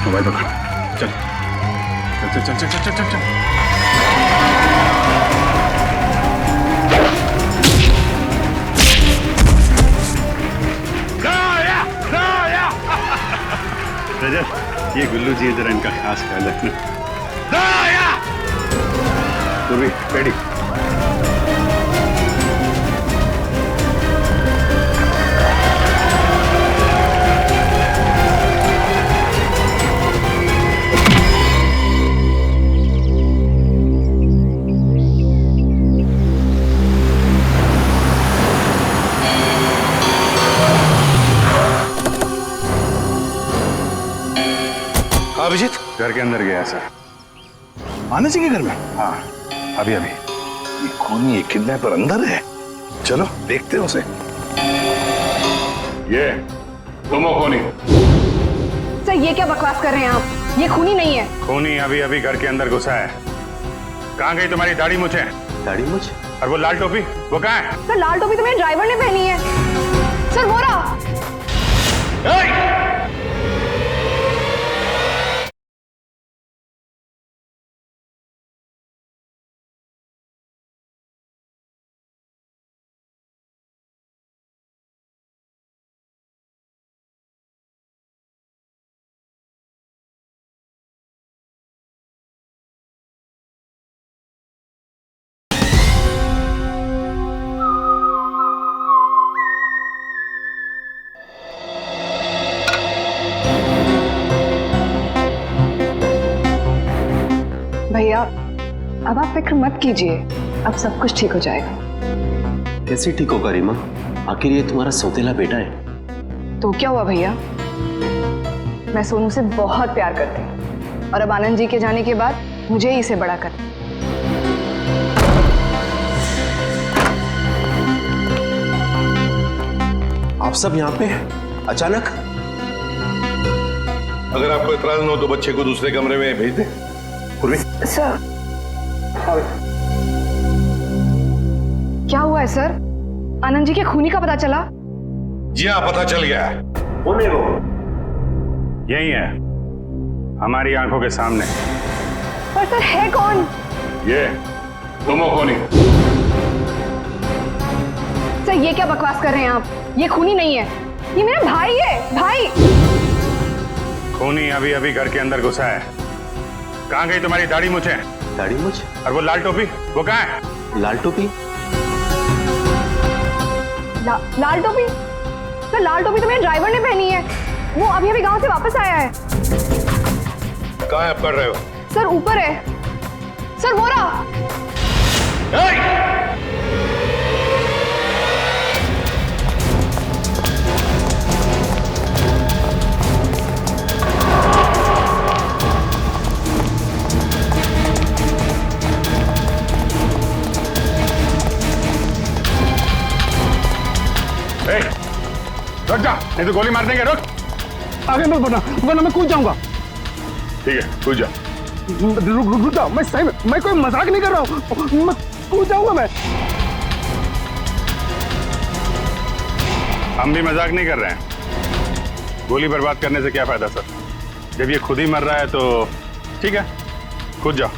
मोबाइल पकड़। चल चल चल चल चल चल चल। रजत, ये गुल्लू जी जरा इनका खास ख्याल रखना। पूर्वी पेड़ी। अभिजीत घर के अंदर गया सर। आनंद जी के घर में? हाँ, अभी अभी। ये कौन, ये किडनैपर अंदर है? चलो देखते हैं उसे। ये तुम हो खूनी? सर ये क्या बकवास कर रहे हैं आप? ये खूनी नहीं है। खूनी अभी अभी घर के अंदर घुसा है। कहाँ गई तुम्हारी दाढ़ी मूछें? दाढ़ी मूछ? और वो लाल टोपी, वो कहाँ है? सर लाल टोपी तो मेरे ड्राइवर ने पहनी है। सर वो रहा। भैया अब आप फिक्र मत कीजिए, अब सब कुछ ठीक हो जाएगा। कैसे ठीक होगा रीमा? आखिर ये तुम्हारा सौतेला बेटा है। तो क्या हुआ भैया, मैं सोनू से बहुत प्यार करती हूँ और अब आनंद जी के जाने के बाद मुझे ही इसे बड़ा करना। आप सब यहाँ पे अचानक? अगर आपको इतराज न हो तो बच्चे को दूसरे कमरे में भेज दे। सर क्या हुआ है सर? आनंद जी के खूनी का पता चला? जी हाँ, पता चल गया है। कौन है वो? यही है, हमारी आंखों के सामने। पर सर है कौन? ये तुम हो खूनी? सर ये क्या बकवास कर रहे हैं आप? ये खूनी नहीं है, ये मेरा भाई है। भाई खूनी अभी अभी घर के अंदर घुसा है। कहाँ गई तुम्हारी दाढ़ी मूछें? दाढ़ी मूछ? और वो लाल टोपी, वो कहाँ है? लाल टोपी? लाल टोपी? सर लाल टोपी तो मेरे ड्राइवर ने पहनी है, वो अभी अभी गांव से वापस आया है। कहाँ आप कर रहे हो? सर ऊपर है। सर वो रहा। रुक जा, नहीं तो गोली मार देंगे। रुक, आगे मत बढ़ना वरना मैं कूद जाऊंगा। ठीक है, कूद जा। रुक जाओ, मैं सही में, मैं कोई मजाक नहीं कर रहा हूँ, मैं कूद जाऊंगा मैं। हम भी मजाक नहीं कर रहे हैं। गोली बर्बाद करने से क्या फायदा सर? जब ये खुद ही मर रहा है तो ठीक है, कूद जाओ।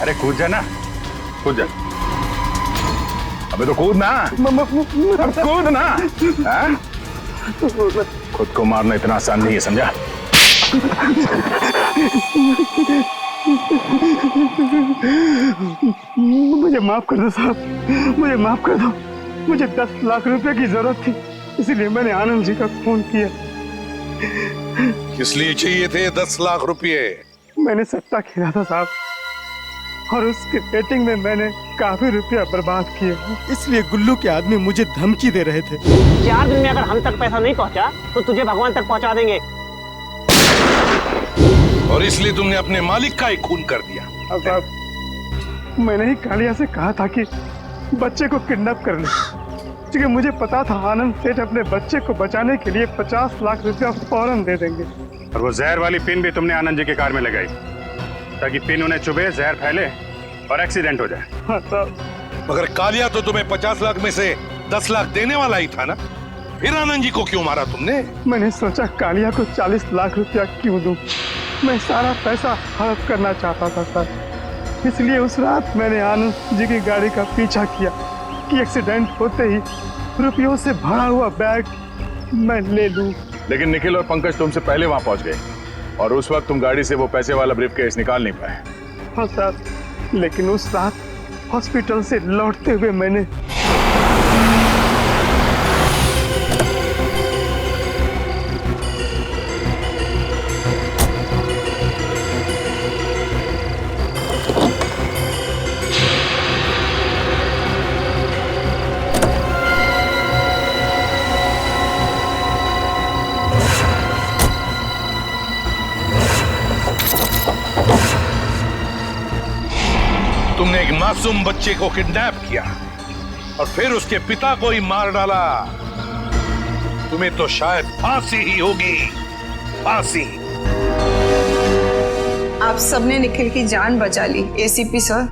अरे कूद जा ना, कूद जा। अबे तो कूद ना, कूद ना। हाँ? खुद को मारना इतना आसान नहीं है, समझा? मुझे माफ कर दो साहब, मुझे माफ कर दो। मुझे 10 लाख रुपए की जरूरत थी, इसलिए मैंने आनंद जी का फोन किया। किस लिए चाहिए थे 10 लाख रुपए? मैंने सट्टा खेला था साहब, और उसके रेटिंग में मैंने काफी रुपया बर्बाद किए, इसलिए गुल्लू के आदमी मुझे धमकी दे रहे थे। 4 दिन में अगर हम तक पैसा नहीं पहुंचा तो तुझे भगवान तक पहुंचा देंगे। और इसलिए तुमने अपने मालिक का ही खून कर दिया। साहब, मैंने ही कालिया से कहा था कि बच्चे को किडनैप कर ले, क्योंकि मुझे पता था आनंद सेठ अपने बच्चे को बचाने के लिए 50 लाख रुपया फौरन दे देंगे। और वो जहर वाली पिन भी तुमने आनंद जी की कार में लगाई ताकि पिन उन्हें चुभे, जहर फैले और एक्सीडेंट हो जाए। हाँ साहब। मगर कालिया तो तुम्हें 50 लाख में से 10 लाख देने वाला ही था ना, फिर आनंद जी को क्यों मारा तुमने? मैंने सोचा कालिया को 40 लाख रुपया क्यों दूं? मैं सारा पैसा हड़प करना चाहता था सर, इसलिए उस रात मैंने आनंद जी की गाड़ी का पीछा किया कि एक्सीडेंट होते ही रुपयों से भरा हुआ बैग मैं ले लूं। लेकिन निखिल और पंकज तुमसे पहले वहां पहुंच गए और उस वक्त तुम गाड़ी से वो पैसे वाला ब्रीफकेस निकाल नहीं पाए। हाँ सर, लेकिन उस रात हॉस्पिटल से लौटते हुए मैंने तुमने एक मासूम बच्चे को किडनैप किया और फिर उसके पिता को ही मार डाला। तुम्हें तो शायद फांसी ही होगी, फांसी। आप सबने निखिल की जान बचा ली एसीपी सर।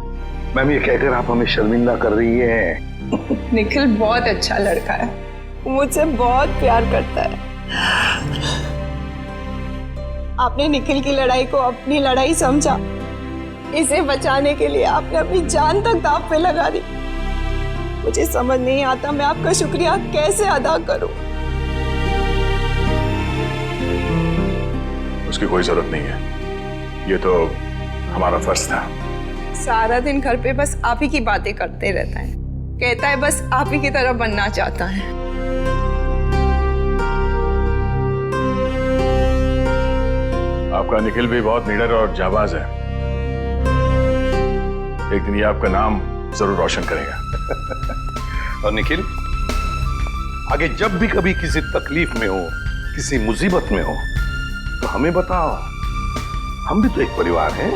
मैम, ये कहकर आप हमें शर्मिंदा कर रही हैं। निखिल बहुत अच्छा लड़का है, मुझसे बहुत प्यार करता है। आपने निखिल की लड़ाई को अपनी लड़ाई समझा, इसे बचाने के लिए आपने अपनी जान तक दांव पे लगा दी। मुझे समझ नहीं आता मैं आपका शुक्रिया कैसे अदा करूं। उसकी कोई जरूरत नहीं है, ये तो हमारा फर्ज था। सारा दिन घर पे बस आप ही की बातें करते रहता है, कहता है बस आप ही की तरह बनना चाहता है। आपका निखिल भी बहुत निडर और जाबाज है, एक दिन ये आपका नाम जरूर रोशन करेगा। और निखिल, आगे जब भी कभी किसी तकलीफ में हो, किसी मुसीबत में हो, तो हमें बताओ, हम भी तो एक परिवार हैं।